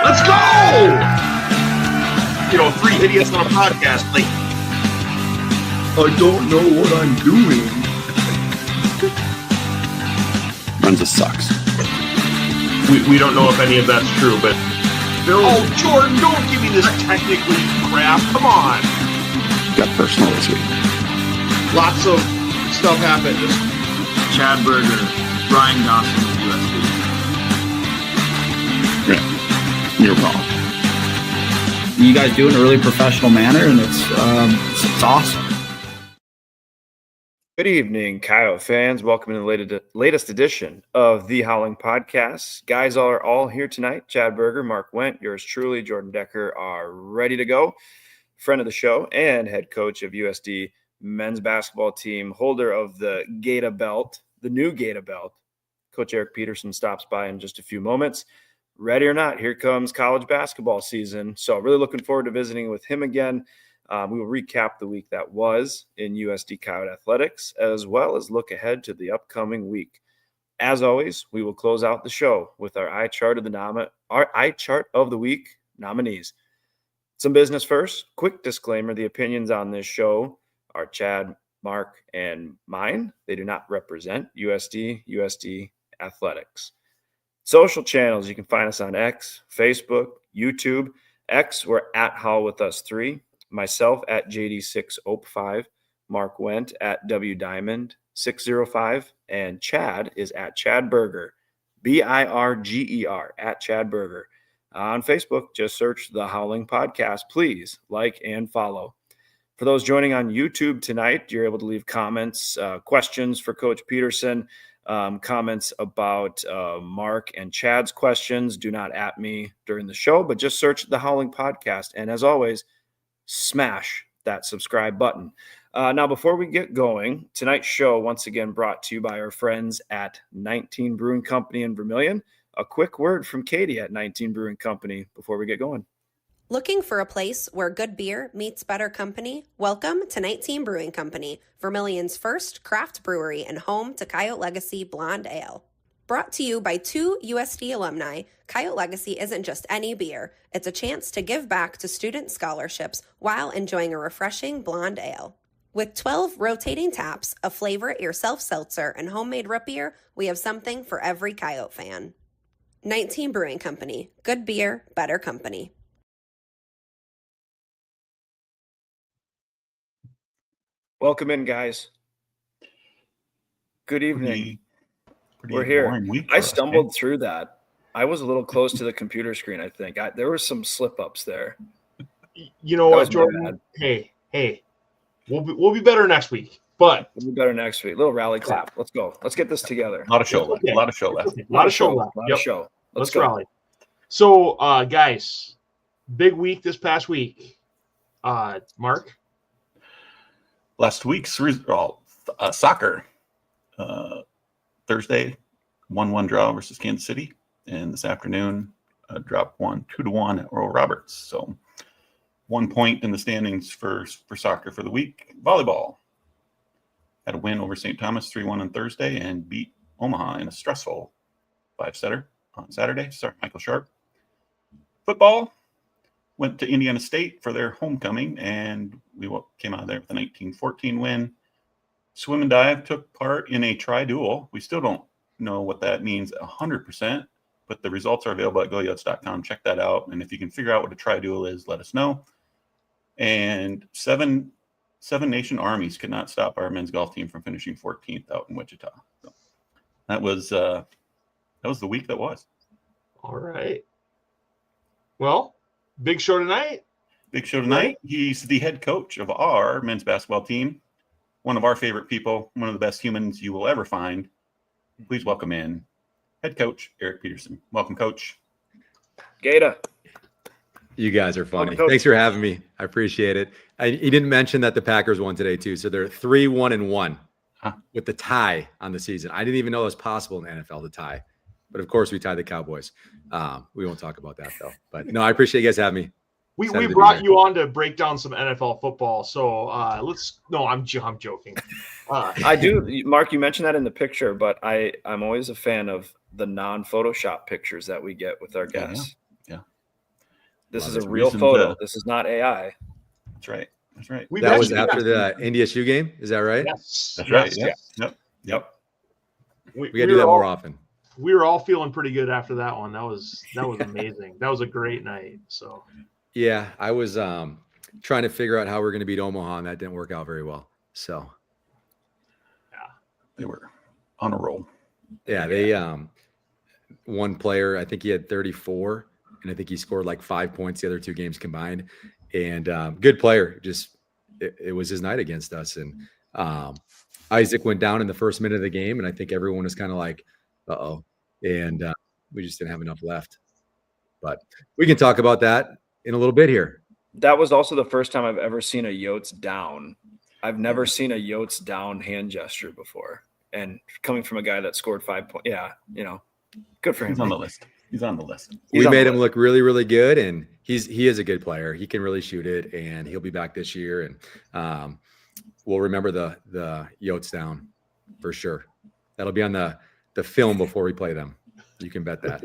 Let's go! 3 idiots on a podcast. Like, I don't know what I'm doing. Runs sucks. We don't know if any of that's true, but oh, Jordan, don't give me this technically crap. Come on. Got personal this week. Lots of stuff happened. Chad Berger, Brian Dawson of USD. Yeah, you're wrong. You guys do it in a really professional manner, and it's awesome. Good evening, Coyote fans. Welcome to the latest edition of the Howling Podcast. Guys are all here tonight. Chad Berger, Mark Wendt, yours truly, Jordan Decker are ready to go. Friend of the show and head coach of USD men's basketball team, holder of the Gata belt, the new Gata belt. Coach Eric Peterson stops by in just a few moments. Ready or not, here comes college basketball season. So really looking forward to visiting with him again. We will recap the week that was in USD Coyote Athletics, as well as look ahead to the upcoming week. As always, we will close out the show with our eye chart of the week nominees. Some business first. Quick disclaimer: the opinions on this show are Chad, Mark, and mine. They do not represent USD Athletics. Social channels: you can find us on X, Facebook, YouTube. X, we're at Howl With Us 3. Myself at JD6OP5, Mark Wendt at WDiamond605, and Chad is at Chad Berger, BIRGER, at Chad Berger. On Facebook, just search The Howling Podcast. Please like and follow. For those joining on YouTube tonight, you're able to leave comments, questions for Coach Peterson, comments about Mark and Chad's questions. Do not at me during the show, but just search The Howling Podcast. And as always, smash that subscribe button. Now, before we get going, tonight's show once again brought to you by our friends at 19 Brewing Company in Vermilion. A quick word from Katie at 19 Brewing Company before we get going. Looking for a place where good beer meets better company? Welcome to 19 Brewing Company, Vermilion's first craft brewery and home to Coyote Legacy Blonde Ale. Brought to you by 2 USD alumni, Coyote Legacy isn't just any beer. It's a chance to give back to student scholarships while enjoying a refreshing blonde ale. With 12 rotating taps, a flavor-it-yourself seltzer, and homemade root beer, we have something for every Coyote fan. 19 Brewing Company. Good beer, better company. Welcome in, guys. Good evening. Pretty We're here. week I stumbled through that. I was a little close to the computer screen, I think. There were some slip-ups there. You know what, Jordan? Hey, we'll be better next week. But we'll be better next week. Little rally clap. Let's go. Let's get this together. A lot of show left. Okay. A lot of show left. A lot of show. Let's go. Rally. So, guys, big week this past week. Mark? Last week's result, soccer. Thursday, 1-1 draw versus Kansas City. And this afternoon, drop 2-1 at Oral Roberts. So 1 point in the standings for soccer for the week. Volleyball had a win over St. Thomas 3-1 on Thursday and beat Omaha in a stressful 5-setter on Saturday. Sorry, Michael Sharp. Football went to Indiana State for their homecoming, and we came out of there with a 19-14 win. Swim and dive took part in a tri-dual. We still don't know what that means 100%, but the results are available at goyotes.com. Check that out. And if you can figure out what a tri-dual is, let us know. And seven nation armies could not stop our men's golf team from finishing 14th out in Wichita. So that was the week that was. All right. Well, big show tonight. He's the head coach of our men's basketball team. One of our favorite people, one of the best humans you will ever find. Please welcome in head coach Eric Peterson. Welcome, Coach. Gata. You guys are funny. Thanks for having me. I appreciate it. He didn't mention that the Packers won today too, so they're 3-1-1 with the tie on the season. I didn't even know it was possible in the NFL to tie, but of course we tied the Cowboys. We won't talk about that though. But no, I appreciate you guys having me. We brought you on to break down some NFL football. So I'm joking. I do. Mark, you mentioned that in the picture, but I'm always a fan of the non-Photoshop pictures that we get with our guests. Yeah. This is a real photo. This is not AI. That's right. That's right. That was after the NDSU game. Is that right? Yes. That's right. Yes. Yep. We got to do that more often. We were all feeling pretty good after that one. That was amazing. That was a great night. So yeah, I was trying to figure out how we're going to beat Omaha, and that didn't work out very well. So yeah, they were on a roll. Yeah, they one player, I think he had 34, and I think he scored like 5 points the other two games combined. And good player, just it was his night against us. And Isaac went down in the first minute of the game, and I think everyone was kind of like, uh-oh. And we just didn't have enough left. But we can talk about that in a little bit here. That was also the first time I've ever seen a Yotes down. I've never seen a Yotes down hand gesture before. And coming from a guy that scored 5 points, good for him. He's on the list. We made him look really, really good, and he is a good player. He can really shoot it, and he'll be back this year. And we'll remember the Yotes down for sure. That'll be on the film before we play them. You can bet that.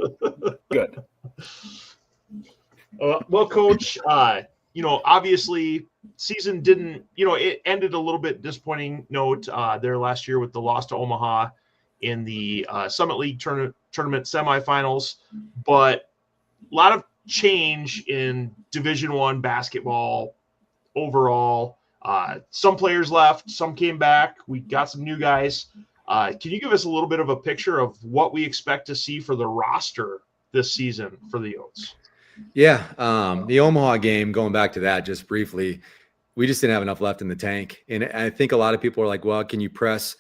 Good. Well, Coach, obviously season didn't, it ended a little bit disappointing note there last year with the loss to Omaha in the Summit League tournament semifinals, but a lot of change in Division I basketball overall. Some players left, some came back. We got some new guys. Can you give us a little bit of a picture of what we expect to see for the roster this season for the Yotes? Yeah, the Omaha game, going back to that just briefly, we just didn't have enough left in the tank. And I think a lot of people are like, well, can you press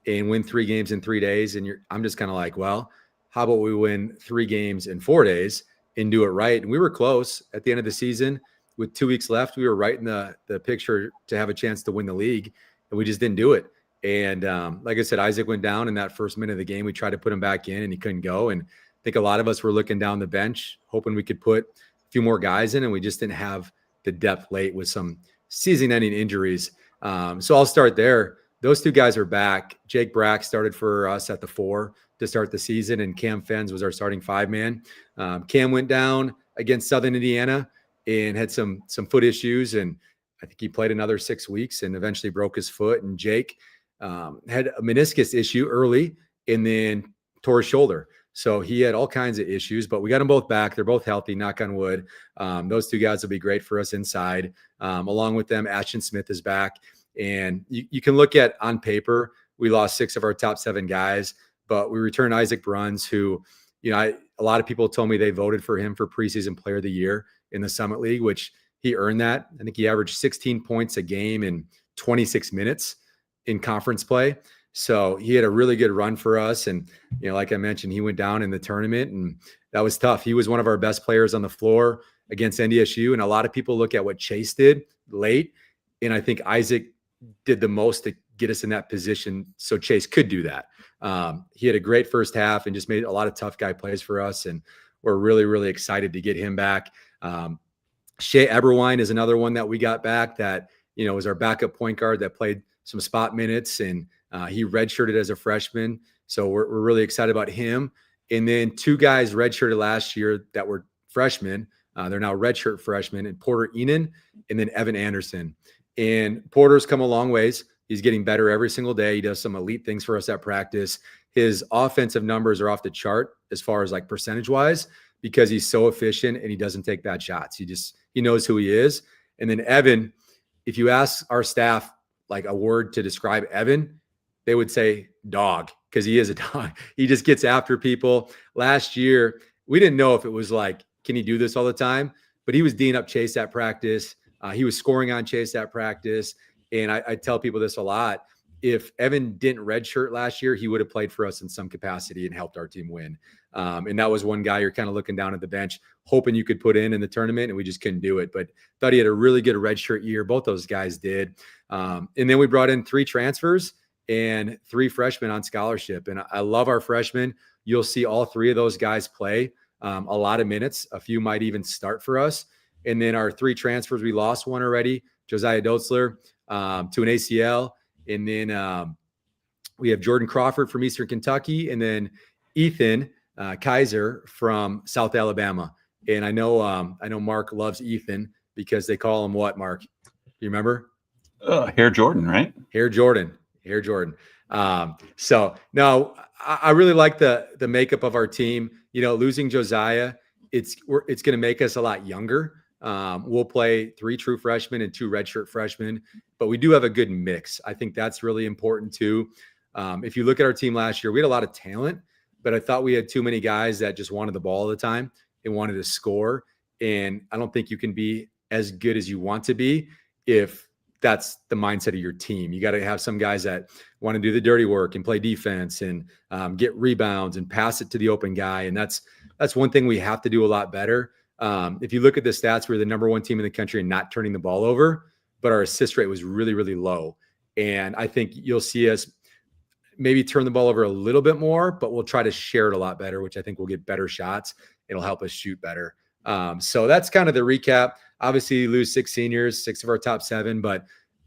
and win 3 games in 3 days? And I'm just kind of like, well, how about we win 3 games in 4 days and do it right? And we were close at the end of the season. With 2 weeks left, we were right in the picture to have a chance to win the league, and we just didn't do it. And like I said, Isaac went down in that first minute of the game. We tried to put him back in, and he couldn't go. And I think a lot of us were looking down the bench, hoping we could put a few more guys in, and we just didn't have the depth late with some season-ending injuries. So I'll start there. Those 2 guys are back. Jake Brack started for us at the 4 to start the season, and Cam Fens was our starting 5-man. Cam went down against Southern Indiana and had some foot issues, and I think he played another 6 weeks and eventually broke his foot. And Jake had a meniscus issue early and then tore his shoulder. So he had all kinds of issues, but we got them both back. They're both healthy, knock on wood. Those 2 guys will be great for us inside. Along with them, Ashton Smith is back. And you can look at on paper, we lost 6 of our top 7 guys, but we returned Isaac Bruns, who, a lot of people told me they voted for him for preseason player of the year in the Summit League, which he earned that. I think he averaged 16 points a game in 26 minutes in conference play. So he had a really good run for us. And, like I mentioned, he went down in the tournament, and that was tough. He was one of our best players on the floor against NDSU. And a lot of people look at what Chase did late. And I think Isaac did the most to get us in that position so Chase could do that. He had a great first half and just made a lot of tough guy plays for us. And we're really, really excited to get him back. Shea Eberwine is another one that we got back that, was our backup point guard that played some spot minutes, and he redshirted as a freshman. So we're really excited about him. And then 2 guys redshirted last year that were freshmen. They're now redshirt freshmen, and Porter Enan and then Evan Anderson. And Porter's come a long ways. He's getting better every single day. He does some elite things for us at practice. His offensive numbers are off the chart as far as like percentage wise, because he's so efficient and he doesn't take bad shots. He knows who he is. And then Evan, if you ask our staff like a word to describe Evan, they would say dog, because he is a dog. He just gets after people. Last year, we didn't know if it was like, can he do this all the time? But he was D'ing up Chase at practice. He was scoring on Chase at practice. And I tell people this a lot. If Evan didn't redshirt last year, he would have played for us in some capacity and helped our team win. And that was one guy you're kind of looking down at the bench, hoping you could put in the tournament, and we just couldn't do it. But thought he had a really good redshirt year. Both those guys did. And then we brought in 3 transfers and 3 freshmen on scholarship. And I love our freshmen. You'll see all 3 of those guys play a lot of minutes. A few might even start for us. And then our 3 transfers, we lost one already, Josiah Dotzler to an ACL. And then we have Jordan Crawford from Eastern Kentucky. And then Ethan Kaiser from South Alabama. And I know Mark loves Ethan because they call him what, Mark? You remember? Hair Jordan, right? Hair Jordan. So no, I really like the makeup of our team. Losing Josiah, it's going to make us a lot younger. We'll play 3 true freshmen and 2 redshirt freshmen, but we do have a good mix. I think that's really important too. If you look at our team last year, we had a lot of talent, but I thought we had too many guys that just wanted the ball all the time and wanted to score. And I don't think you can be as good as you want to be if that's the mindset of your team. You got to have some guys that want to do the dirty work and play defense and get rebounds and pass it to the open guy. And that's one thing we have to do a lot better. If you look at the stats, we're the number 1 team in the country in not turning the ball over, but our assist rate was really, really low. And I think you'll see us maybe turn the ball over a little bit more, but we'll try to share it a lot better, which I think will get better shots. It'll help us shoot better. So that's kind of the recap. Obviously, you lose 6 seniors, 6 of our top 7, but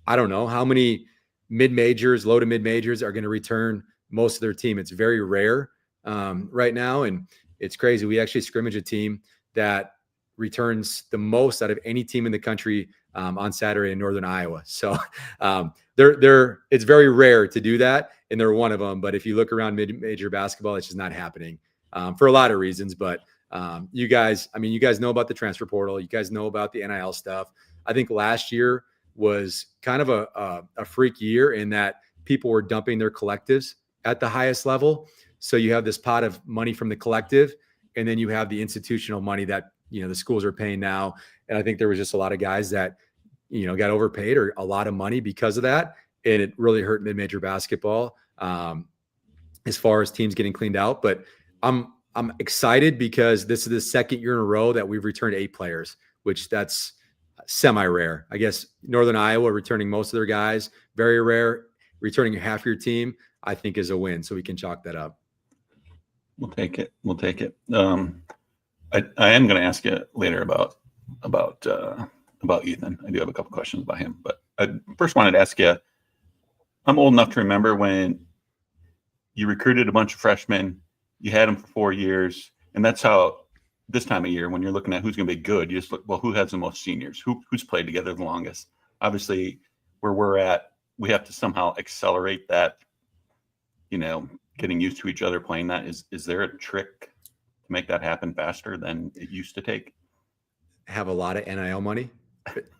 I don't know how many mid-majors, low to mid-majors are going to return most of their team. It's very rare right now, and it's crazy. We actually scrimmage a team that returns the most out of any team in the country on Saturday in Northern Iowa. So it's very rare to do that, and they're one of them. But if you look around mid-major basketball, it's just not happening for a lot of reasons. But you guys know about the transfer portal. You guys know about the NIL stuff. I think last year was kind of a freak year in that people were dumping their collectives at the highest level. So you have this pot of money from the collective, and then you have the institutional money that, the schools are paying now. And I think there was just a lot of guys that, got overpaid or a lot of money because of that. And it really hurt mid-major basketball as far as teams getting cleaned out. But I'm excited because this is the second year in a row that we've returned 8 players, which that's semi-rare. I guess Northern Iowa returning most of their guys, very rare. Returning half your team, I think, is a win. So we can chalk that up. We'll take it. I am going to ask you later about Ethan. I do have a couple questions about him, but I first wanted to ask you. I'm old enough to remember when you recruited a bunch of freshmen. You had them for 4 years, and that's how this time of year, when you're looking at who's going to be good, you just look, well, who has the most seniors? Who's played together the longest? Obviously, where we're at, we have to somehow accelerate that. Getting used to each other playing that. Is there a trick to make that happen faster than it used to take? Have a lot of NIL money?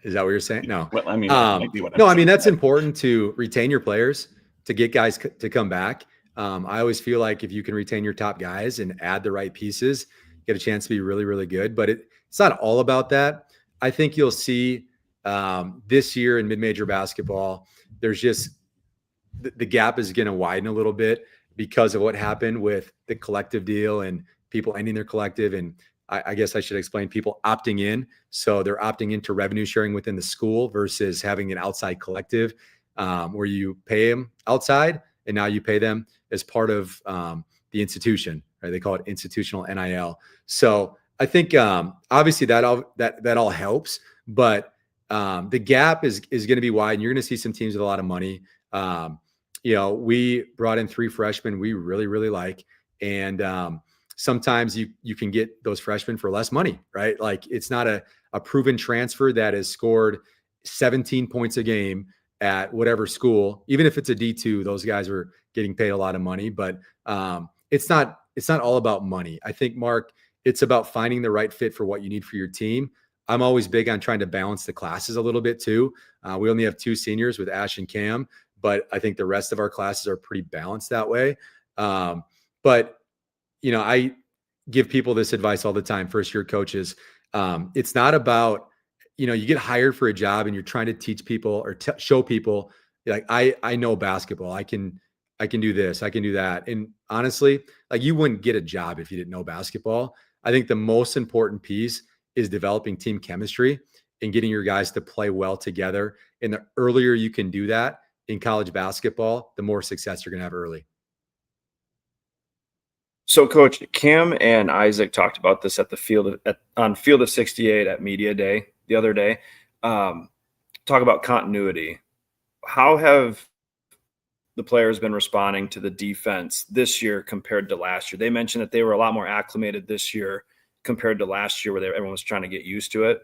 Is that what you're saying? No. Well, I mean, that's important to retain your players, to get guys to come back. I always feel like if you can retain your top guys and add the right pieces, get a chance to be really, really good. But it's not all about that. I think you'll see this year in mid-major basketball, there's just the gap is going to widen a little bit because of what happened with the collective deal and people ending their collective. And I guess I should explain people opting in. So they're opting into revenue sharing within the school versus having an outside collective where you pay them outside and now you pay them as part of the institution, right? They call it institutional NIL. So I think obviously that all helps, but the gap is going to be wide, and you're going to see some teams with a lot of money. We brought in 3 freshmen we really, really like, and sometimes you can get those freshmen for less money, right? Like it's not a proven transfer that has scored 17 points a game at whatever school. Even if it's a D2, those guys are getting paid a lot of money, but it's not all about money. I think, Mark, it's about finding the right fit for what you need for your team. I'm always big on trying to balance the classes a little bit too. We only have 2 seniors with Ash and Cam, but I think the rest of our classes are pretty balanced that way. But I give people this advice all the time, first-year coaches. It's not about, you get hired for a job and you're trying to teach people or show people, like, I know basketball. I can do this. I can do that. And honestly, like, you wouldn't get a job if you didn't know basketball. I think the most important piece is developing team chemistry and getting your guys to play well together. And the earlier you can do that in college basketball, the more success you're going to have early. So, Coach, Cam and Isaac talked about this on Field of 68 at Media Day the other day. Talk about continuity. How have the players been responding to the defense this year compared to last year? They mentioned that they were a lot more acclimated this year compared to last year, where everyone was trying to get used to it.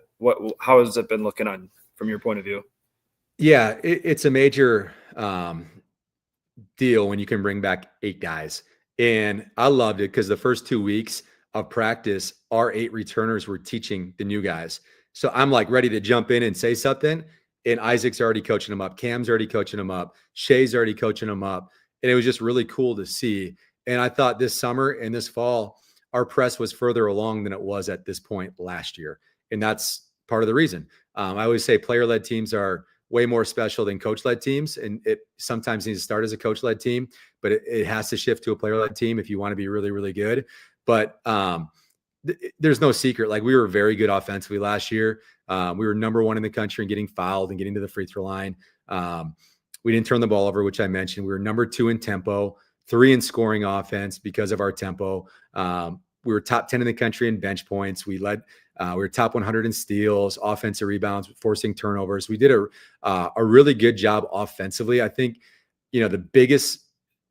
How has it been looking on from your point of view? Yeah, it's a major deal when you can bring back 8 guys. And I loved it because the first 2 weeks of practice, our 8 returners were teaching the new guys. So I'm like ready to jump in and say something. And Isaac's already coaching them up. Cam's already coaching them up. Shay's already coaching them up. And it was just really cool to see. And I thought this summer and this fall, our press was further along than it was at this point last year. And that's part of the reason. I always say player-led teams are way more special than coach-led teams. And it sometimes needs to start as a coach-led team, but it has to shift to a player-led team if you want to be really, really good. But there's no secret. Like, we were very good offensively last year. We were number 1 in the country in getting fouled and getting to the free throw line. We didn't turn the ball over, which I mentioned. We were number 2 in tempo, 3 in scoring offense because of our tempo. We were top 10 in the country in bench points. We were top 100 in steals, offensive rebounds, forcing turnovers. We did a really good job offensively. I think, the biggest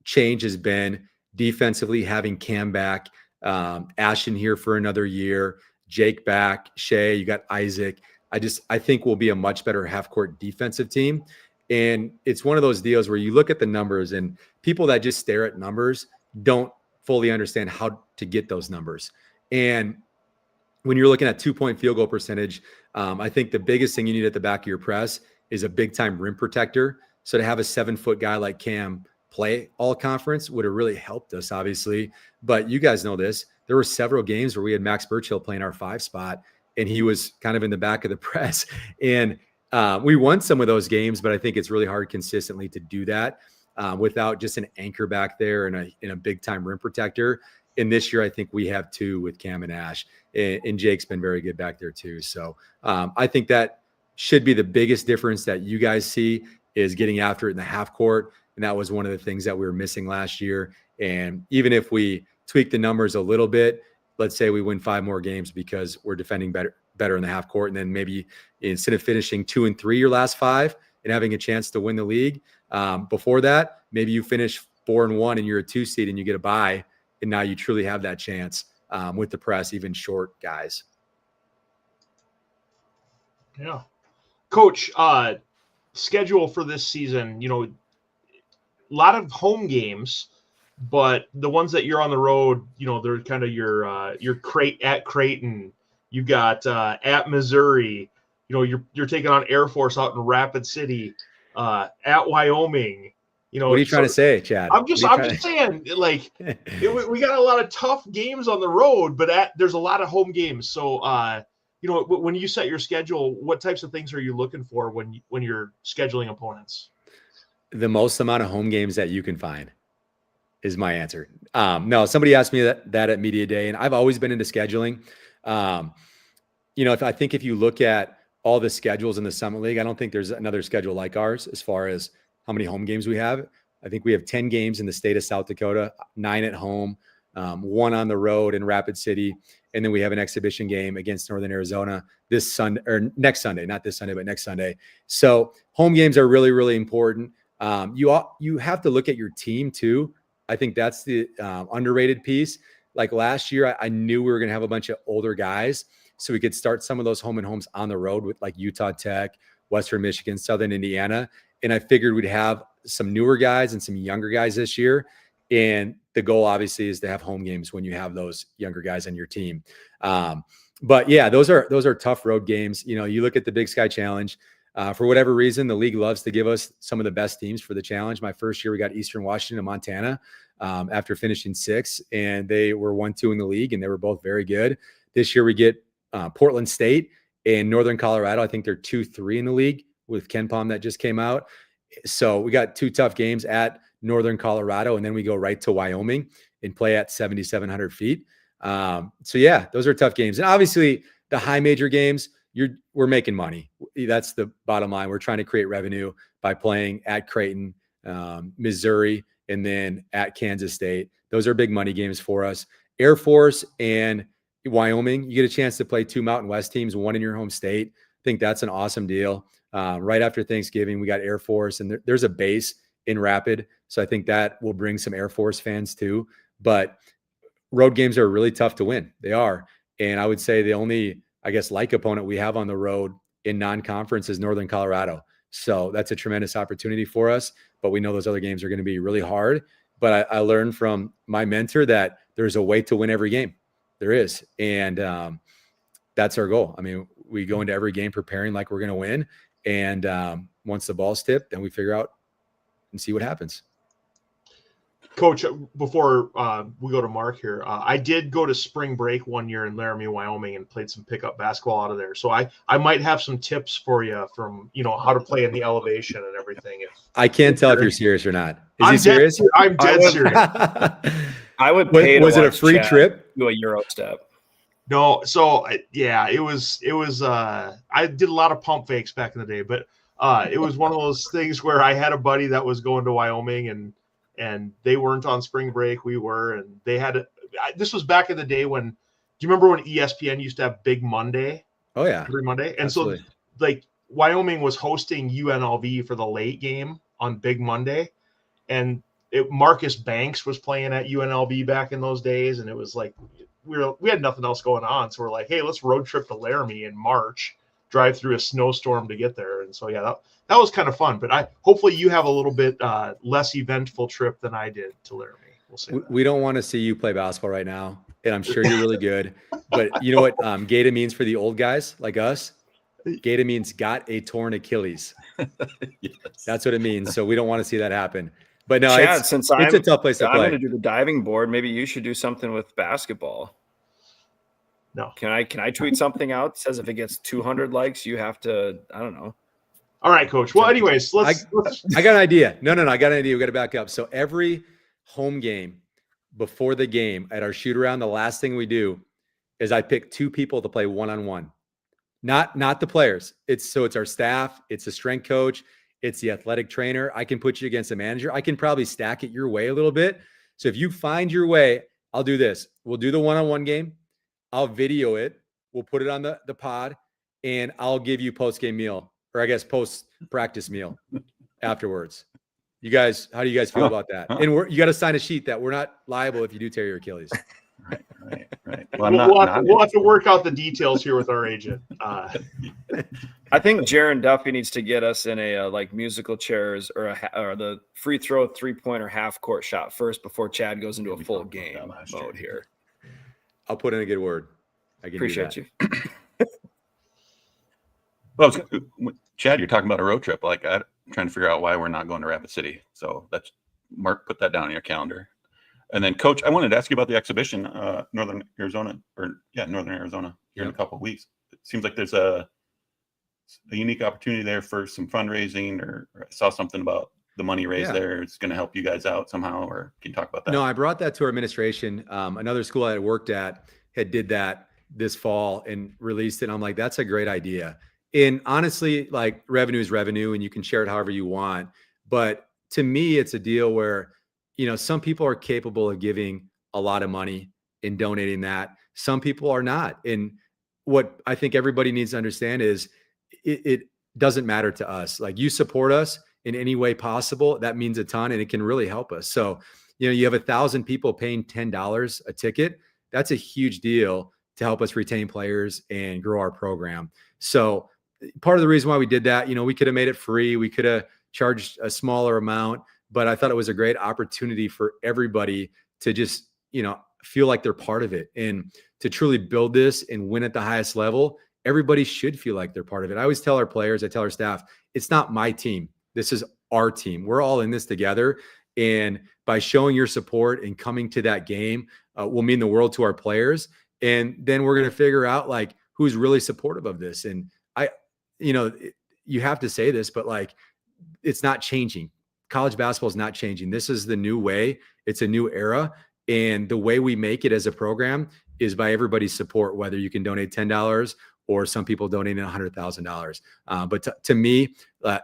change has been defensively, having Cam back, Ashton here for another year, Jake back, Shay, you got Isaac. I think we'll be a much better half-court defensive team. And it's one of those deals where you look at the numbers, and people that just stare at numbers don't fully understand how to get those numbers. And when you're looking at 2-point field goal percentage, I think the biggest thing you need at the back of your press is a big-time rim protector. So to have a 7-foot guy like Cam play all conference would have really helped us, obviously. But you guys know this. There were several games where we had Max Burchill playing our 5 spot, and he was kind of in the back of the press. And we won some of those games, but I think it's really hard consistently to do that without just an anchor back there and a big-time rim protector. And this year, I think we have 2 with Cam and Ash, and Jake's been very good back there too. So I think that should be the biggest difference that you guys see, is getting after it in the half court. And that was one of the things that we were missing last year. And even if we tweak the numbers a little bit, let's say we win 5 more games because we're defending better in the half court, and then maybe instead of finishing 2 and 3 your last 5 and having a chance to win the league, before that, maybe you finish 4 and 1 and you're a 2 seed and you get a bye, and now you truly have that chance with the press, even short guys. Yeah. Coach, schedule for this season, a lot of home games, but the ones that you're on the road, they're kind of your at Creighton, you got at Missouri, you're taking on Air Force out in Rapid City, at Wyoming. What are you trying to say, Chad? I'm just saying, like, we got a lot of tough games on the road, but there's a lot of home games. So, when you set your schedule, what types of things are you looking for when you're scheduling opponents? The most amount of home games that you can find is my answer. No, somebody asked me that at media day, and I've always been into scheduling. If you look at all the schedules in the Summit League, I don't think there's another schedule like ours as far as how many home games we have. I think we have 10 games in the state of South Dakota, 9 at home, 1 on the road in Rapid City. And then we have an exhibition game against Northern Arizona this Sunday, or next Sunday, not this Sunday, but next Sunday. So home games are really, really important. You have to look at your team too. I think that's the underrated piece. Like last year, I knew we were going to have a bunch of older guys, so we could start some of those home and homes on the road with like Utah Tech, Western Michigan, Southern Indiana. And I figured we'd have some newer guys and some younger guys this year. And the goal obviously is to have home games when you have those younger guys on your team. But yeah, those are tough road games. You look at the Big Sky Challenge. For whatever reason, the league loves to give us some of the best teams for the challenge. My first year, we got Eastern Washington and Montana after finishing 6th, and they were 1-2 in the league, and they were both very good. This year, we get Portland State and Northern Colorado. I think they're 2-3 in the league with Ken Palm that just came out. So we got 2 tough games at Northern Colorado, and then we go right to Wyoming and play at 7,700 feet. So yeah, those are tough games. And obviously the high major games, we're making money. That's the bottom line. We're trying to create revenue by playing at Creighton, Missouri, and then at Kansas State. Those are big money games for us. Air Force and Wyoming, you get a chance to play 2 Mountain West teams, 1 in your home state. I think that's an awesome deal. Right after Thanksgiving, we got Air Force, and there's a base in Rapid. So I think that will bring some Air Force fans too. But road games are really tough to win. They are. And I would say the only, I guess, like opponent we have on the road in non-conference is Northern Colorado. So that's a tremendous opportunity for us. But we know those other games are going to be really hard. But I learned from my mentor that there's a way to win every game. There is. And that's our goal. I mean, we go into every game preparing like we're going to win. And once the ball's tipped, then we figure out and see what happens. Coach, before we go to Mark here, I did go to spring break one year in Laramie, Wyoming, and played some pickup basketball out of there. So I might have some tips for you from, how to play in the elevation and everything. I can't tell if you're serious or not. Is he serious? I'm dead serious. I would pay was it a free trip? Do a Euro step. No, so yeah, it was. I did a lot of pump fakes back in the day, but it was one of those things where I had a buddy that was going to Wyoming, and they weren't on spring break. We were, and they had this was back in the day when. Do you remember when ESPN used to have Big Monday? Oh yeah, every Monday, and absolutely. So like Wyoming was hosting UNLV for the late game on Big Monday, and Marcus Banks was playing at UNLV back in those days, and it was like we had nothing else going on, so we're like, hey, let's road trip to Laramie in March, drive through a snowstorm to get there, and so yeah, that was kind of fun. But hopefully you have a little bit less eventful trip than I did to Laramie. We'll see. We don't want to see you play basketball right now, and I'm sure you're really good. But you know what Gata means for the old guys like us? Gata means got a torn Achilles. Yes. That's what it means. So we don't want to see that happen. But no, Chad, it's a tough place to play. I'm going to do the diving board. Maybe you should do something with basketball. No. Can I tweet something out that says if it gets 200 likes, you have to, I don't know. All right, Coach. Well, anyways, let's I got an idea. No, I got an idea. We got to back up. So every home game before the game at our shoot around, the last thing we do is I pick 2 people to play one-on-one. Not the players. It's our staff. It's the strength coach. It's the athletic trainer. I can put you against the manager. I can probably stack it your way a little bit. So if you find your way, I'll do this. We'll do the one-on-one game. I'll video it. We'll put it on the pod, and I'll give you post-game meal, or I guess post-practice meal afterwards. You guys, how do you guys feel about that? And you got to sign a sheet that we're not liable if you do tear your Achilles. Right. We'll have to work out the details here with our agent. I think Jaron Duffy needs to get us in a like musical chairs or the free throw 3-pointer half court shot first before Chad goes into a full game mode here. I'll put in a good word. I can appreciate you. Well, Chad, you're talking about a road trip. Like I'm trying to figure out why we're not going to Rapid City. So that's Mark, put that down on your calendar. And then, Coach, I wanted to ask you about the exhibition, Northern Arizona here in a couple of weeks. It seems like there's a unique opportunity there for some fundraising, or I saw something about the money raised there. It's going to help you guys out somehow, or can you talk about that? No, I brought that to our administration. Another school I had worked at did that this fall and released it. And I'm like, that's a great idea. And honestly, like revenue is revenue and you can share it however you want. But to me, it's a deal where, some people are capable of giving a lot of money and donating that. Some people are not. And what I think everybody needs to understand is it doesn't matter to us. Like you support us in any way possible. That means a ton and it can really help us. So, you have 1,000 people paying $10 a ticket. That's a huge deal to help us retain players and grow our program. So part of the reason why we did that, we could have made it free. We could have charged a smaller amount, but I thought it was a great opportunity for everybody to just, feel like they're part of it and to truly build this and win at the highest level. Everybody should feel like they're part of it. I always tell our players, I tell our staff, it's not my team. This is our team. We're all in this together. And by showing your support and coming to that game will mean the world to our players. And then we're going to figure out like who's really supportive of this. And you have to say this, but like, it's not changing. College basketball is not changing. This is the new way. It's a new era. And the way we make it as a program is by everybody's support, whether you can donate $10 or some people donating $100,000. But to me,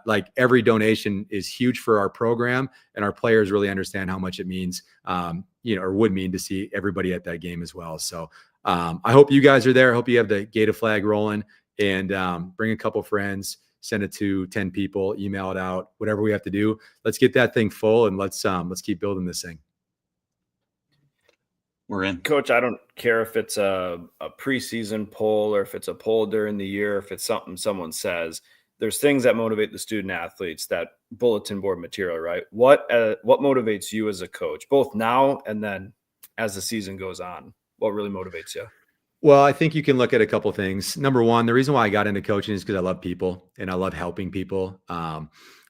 like every donation is huge for our program, and our players really understand how much it means, or would mean to see everybody at that game as well. So I hope you guys are there. I hope you have the Gator flag rolling and bring a couple friends. send it to 10 people, email it out, whatever we have to do. Let's get that thing full, and let's keep building this thing. We're in. Coach, I don't care if it's a preseason poll or if it's a poll during the year, if it's something someone says. There's things that motivate the student athletes, that bulletin board material, right? What motivates you as a coach, both now and then as the season goes on? What really motivates you? Well, I think you can look at a couple things. Number one, the reason why I got into coaching is because I love people and I love helping people.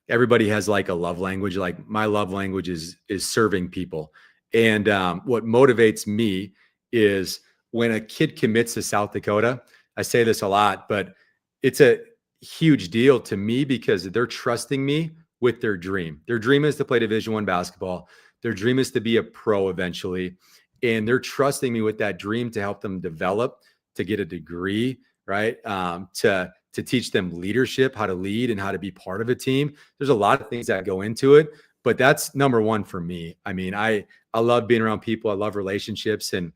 Everybody has like a love language. Like my love language is serving people. And what motivates me is when a kid commits to South Dakota. I say this a lot, but it's a huge deal to me because they're trusting me with their dream. Their dream is to play Division I basketball. Their dream is to be a pro eventually. And they're trusting me with that dream to help them develop, to get a degree, right? To teach them leadership, how to lead and how to be part of a team. There's a lot of things that go into it, but that's number one for me. I mean, I love being around people. I love relationships. And,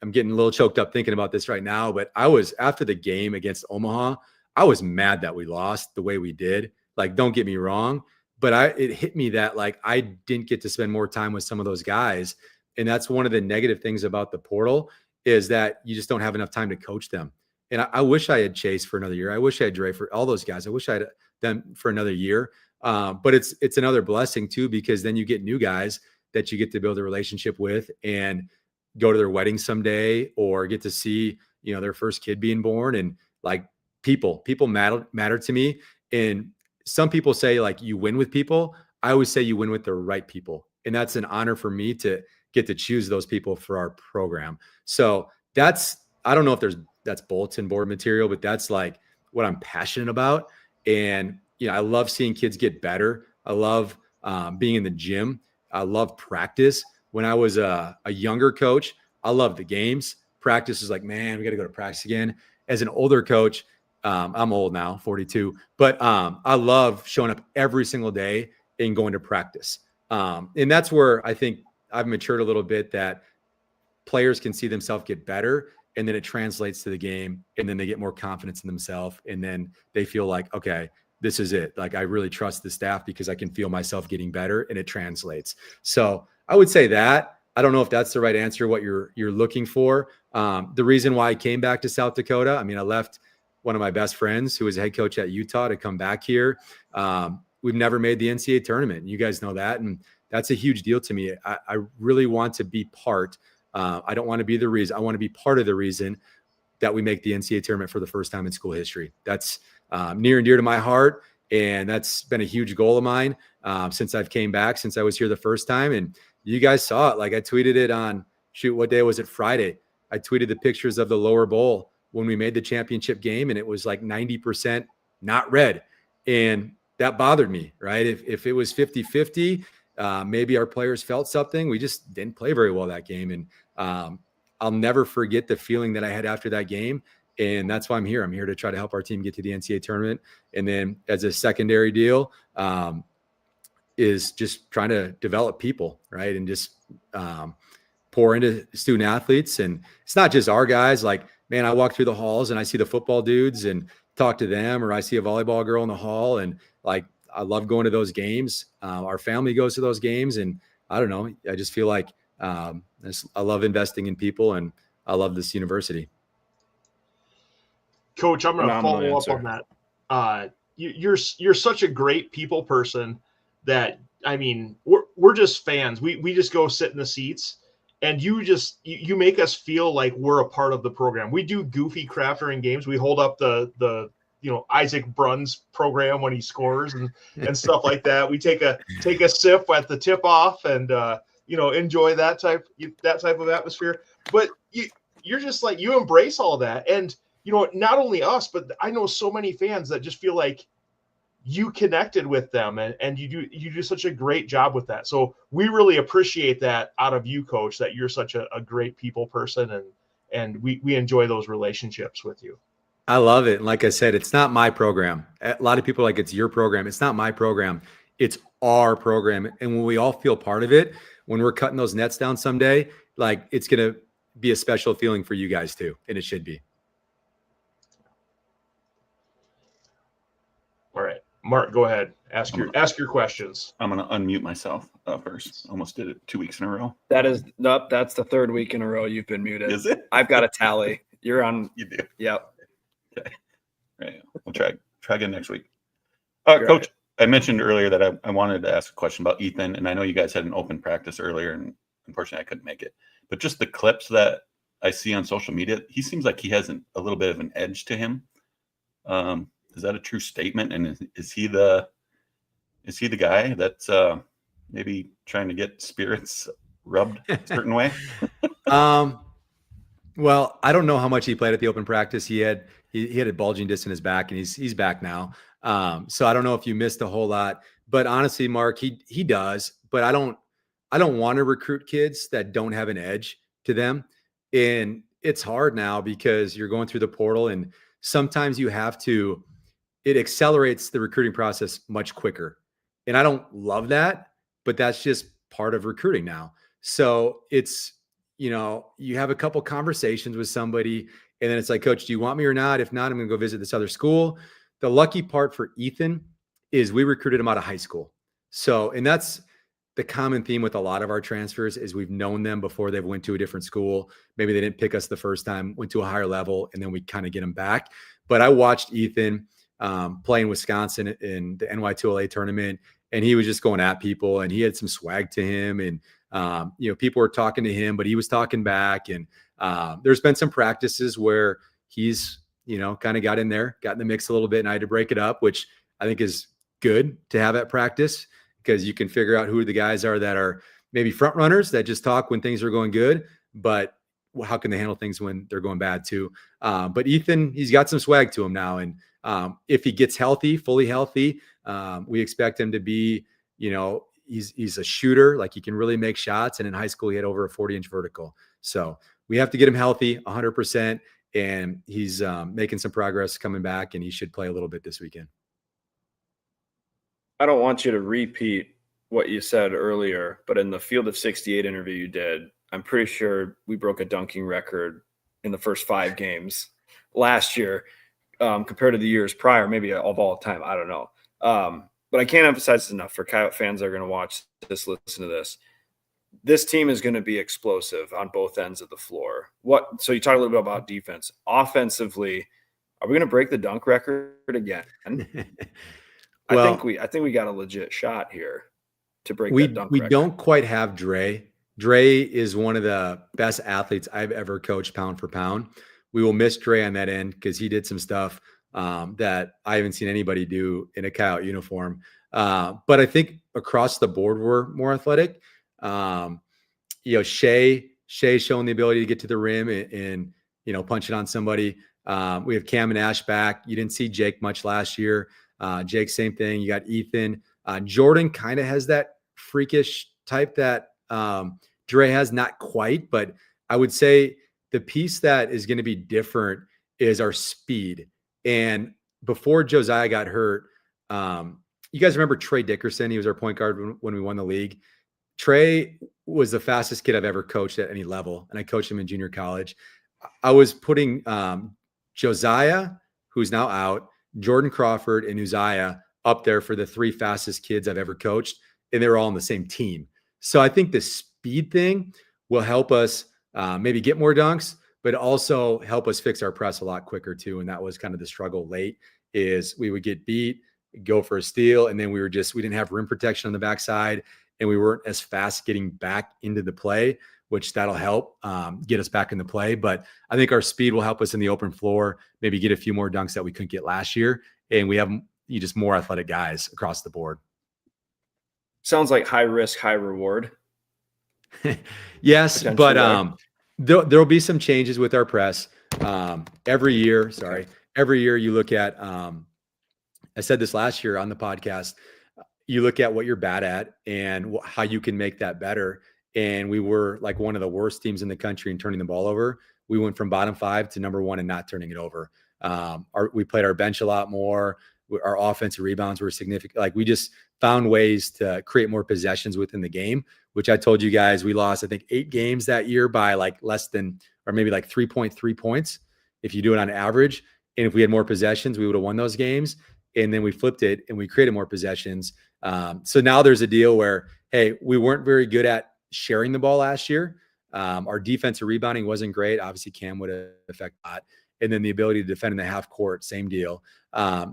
I'm getting a little choked up thinking about this right now, but after the game against Omaha, I was mad that we lost the way we did. Like, don't get me wrong, but it hit me that like I didn't get to spend more time with some of those guys. And that's one of the negative things about the portal is that you just don't have enough time to coach them. And I wish I had Chase for another year. I wish I had Dre for all those guys. I wish I had them for another year. But it's another blessing too, because then you get new guys that you get to build a relationship with and go to their wedding someday or get to see, their first kid being born. And like people matter to me. And some people say like you win with people. I always say you win with the right people. And that's an honor for me to get to choose those people for our program. So I don't know if that's bulletin board material, but that's like what I'm passionate about. And, I love seeing kids get better. I love being in the gym. I love practice. When I was a younger coach, I loved the games. Practice is like, man, we got to go to practice again. As an older coach, I'm old now, 42, but I love showing up every single day and going to practice. And that's where I think I've matured a little bit, that players can see themselves get better, and then it translates to the game, and then they get more confidence in themselves, and then they feel like, okay, this is it. Like, I really trust the staff because I can feel myself getting better, and it translates. So I would say that. I don't know if that's the right answer, what you're looking for. The reason why I came back to South Dakota, I mean, I left one of my best friends who was a head coach at Utah to come back here. We've never made the NCAA tournament. You guys know that. And that's a huge deal to me. I really want to be part. I don't want to be the reason. I want to be part of the reason that we make the NCAA tournament for the first time in school history. That's near and dear to my heart. And that's been a huge goal of mine since I've came back, since I was here the first time. And you guys saw it. Like, I tweeted it on, what day was it? Friday. I tweeted the pictures of the lower bowl when we made the championship game, and it was like 90% not red. And that bothered me, right? If it was 50-50, maybe our players felt something. We just didn't play very well that game. And I'll never forget the feeling that I had after that game. And that's why I'm here. I'm here to try to help our team get to the NCAA tournament. And then as a secondary deal, is just trying to develop people, right? And just pour into student athletes. And it's not just our guys. Like, man, I walk through the halls and I see the football dudes and talk to them, or I see a volleyball girl in the hall, and like, I love going to those games. Our family goes to those games, and I don't know, I just feel like I love investing in people, and I love this university. Coach, I'm going to follow up on that. You're such a great people person that, I mean, we're just fans. We just go sit in the seats, and you make us feel like we're a part of the program. We do goofy crap during games. We hold up the Isaac Brunn's program when he scores and stuff like that. We take a sip at the tip off and enjoy that type of atmosphere. But you're just like, you embrace all that. And not only us, but I know so many fans that just feel like you connected with them, and you do such a great job with that. So we really appreciate that out of you, Coach, that you're such a great people person, and we enjoy those relationships with you. I love it. And like I said, it's not my program. A lot of people are like, it's your program. It's not my program. It's our program. And when we all feel part of it, when we're cutting those nets down someday, like, it's going to be a special feeling for you guys too. And it should be. Mark, go ahead. Ask your questions. I'm going to unmute myself first. Almost did it 2 weeks in a row. That's the third week in a row you've been muted. Is it? I've got a tally. You're on. You do. Yep. Okay. Right. We'll try again next week. Coach, I mentioned earlier that I wanted to ask a question about Ethan, and I know you guys had an open practice earlier, and unfortunately I couldn't make it. But just the clips that I see on social media, he seems like he has a little bit of an edge to him. Is that a true statement? And is he the guy that's maybe trying to get spirits rubbed a certain way? Well, I don't know how much he played at the open practice. He had a bulging disc in his back, and he's back now. So I don't know if you missed a whole lot, but honestly, Mark, he does. But I don't want to recruit kids that don't have an edge to them, and it's hard now because you're going through the portal, and sometimes you have to. It accelerates the recruiting process much quicker, and I don't love that, but that's just part of recruiting now. So it's. You have a couple conversations with somebody, and then it's like, Coach, do you want me or not? If not, I'm going to go visit this other school. The lucky part for Ethan is we recruited him out of high school. So, and that's the common theme with a lot of our transfers is we've known them before they've went to a different school. Maybe they didn't pick us the first time, went to a higher level, and then we kind of get them back. But I watched Ethan play in Wisconsin in the NY2LA tournament, and he was just going at people, and he had some swag to him, and people were talking to him, but he was talking back. And there's been some practices where he's, kind of got in there, got in the mix a little bit, and I had to break it up, which I think is good to have at practice because you can figure out who the guys are that are maybe front runners that just talk when things are going good, but how can they handle things when they're going bad too? But Ethan, he's got some swag to him now. And if he gets healthy, fully healthy, we expect him to be, he's a shooter, like he can really make shots. And in high school, he had over a 40-inch vertical. So we have to get him healthy 100%. And he's making some progress coming back, and he should play a little bit this weekend. I don't want you to repeat what you said earlier, but in the Field of 68 interview you did, I'm pretty sure we broke a dunking record in the first 5 games last year compared to the years prior, maybe of all time. I don't know. But I can't emphasize this enough for Coyote fans that are going to watch this, listen to this. This team is going to be explosive on both ends of the floor. So you talk a little bit about defense. Offensively, are we going to break the dunk record again? Well, I think we got a legit shot here to break that dunk record. We don't quite have Dre. Dre is one of the best athletes I've ever coached pound for pound. We will miss Dre on that end because he did some stuff that I haven't seen anybody do in a Coyote uniform. But I think across the board, we're more athletic. Shea showing the ability to get to the rim and punch it on somebody. We have Cam and Ash back. You didn't see Jake much last year. Jake, same thing. You got Ethan. Jordan kind of has that freakish type that Dre has, not quite, but I would say the piece that is going to be different is our speed. And before Josiah got hurt, you guys remember Trey Dickerson? He was our point guard when we won the league. Trey was the fastest kid I've ever coached at any level, and I coached him in junior college. I was putting Josiah, who's now out, Jordan Crawford, and Uzziah up there for the 3 fastest kids I've ever coached, and they were all on the same team. So I think the speed thing will help us maybe get more dunks, but also help us fix our press a lot quicker too. And that was kind of the struggle late, is we would get beat, go for a steal, and then we didn't have rim protection on the backside, and we weren't as fast getting back into the play, which that'll help get us back in the play. But I think our speed will help us in the open floor, maybe get a few more dunks that we couldn't get last year. And we have just more athletic guys across the board. Sounds like high risk, high reward. Yes, but there'll be some changes with our press. Every year you look at, I said this last year on the podcast, you look at what you're bad at and how you can make that better. And we were like one of the worst teams in the country in turning the ball over. We went from bottom 5 to number 1 and not turning it over. We played our bench a lot more. Our offensive rebounds were significant. Like, we just found ways to create more possessions within the game, which I told you guys, we lost, I think, 8 games that year by like less than, or maybe like 3.3 points if you do it on average. And if we had more possessions, we would have won those games. and then we flipped it and we created more possessions. So now there's a deal where, hey, we weren't very good at sharing the ball last year. Our defensive rebounding wasn't great. Obviously, Cam would affect that. And then the ability to defend in the half court, same deal.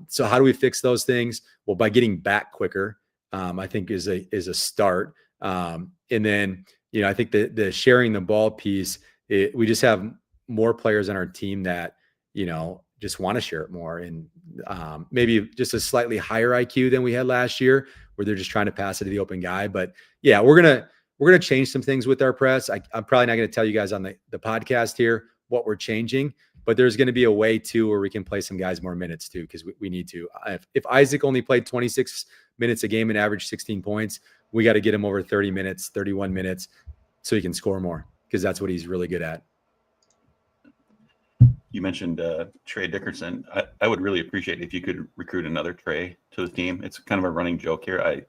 So how do we fix those things? Well, by getting back quicker, I think is a start. And then, I think the sharing the ball piece, we just have more players on our team that, just want to share it more, and maybe just a slightly higher IQ than we had last year, where they're just trying to pass it to the open guy. But yeah, we're gonna change some things with our press. I'm probably not going to tell you guys on the podcast here what we're changing, but there's going to be a way too where we can play some guys more minutes too, because we need to. If Isaac only played 26 minutes a game and averaged 16 points, we got to get him over 30 minutes, 31 minutes, so he can score more, because that's what he's really good at. You mentioned Trey Dickerson. I would really appreciate it if you could recruit another Trey to the team. It's kind of a running joke here. I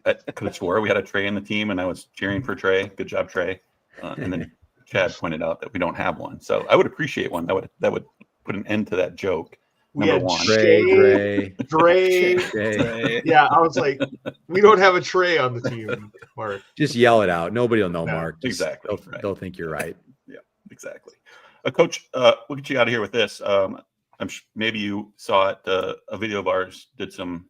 could have swore we had a Trey in the team, and I was cheering for Trey. Good job, Trey. And then Chad pointed out that we don't have one. So I would appreciate one. That would put an end to that joke. We Number had one. Trey. Yeah, I was like, we don't have a Trey on the team, Mark. Just yell it out. Nobody will know, Mark. Exactly. They'll think you're right. Yeah, exactly. Coach, we'll get you out of here with this. Maybe you saw it. A video of ours did some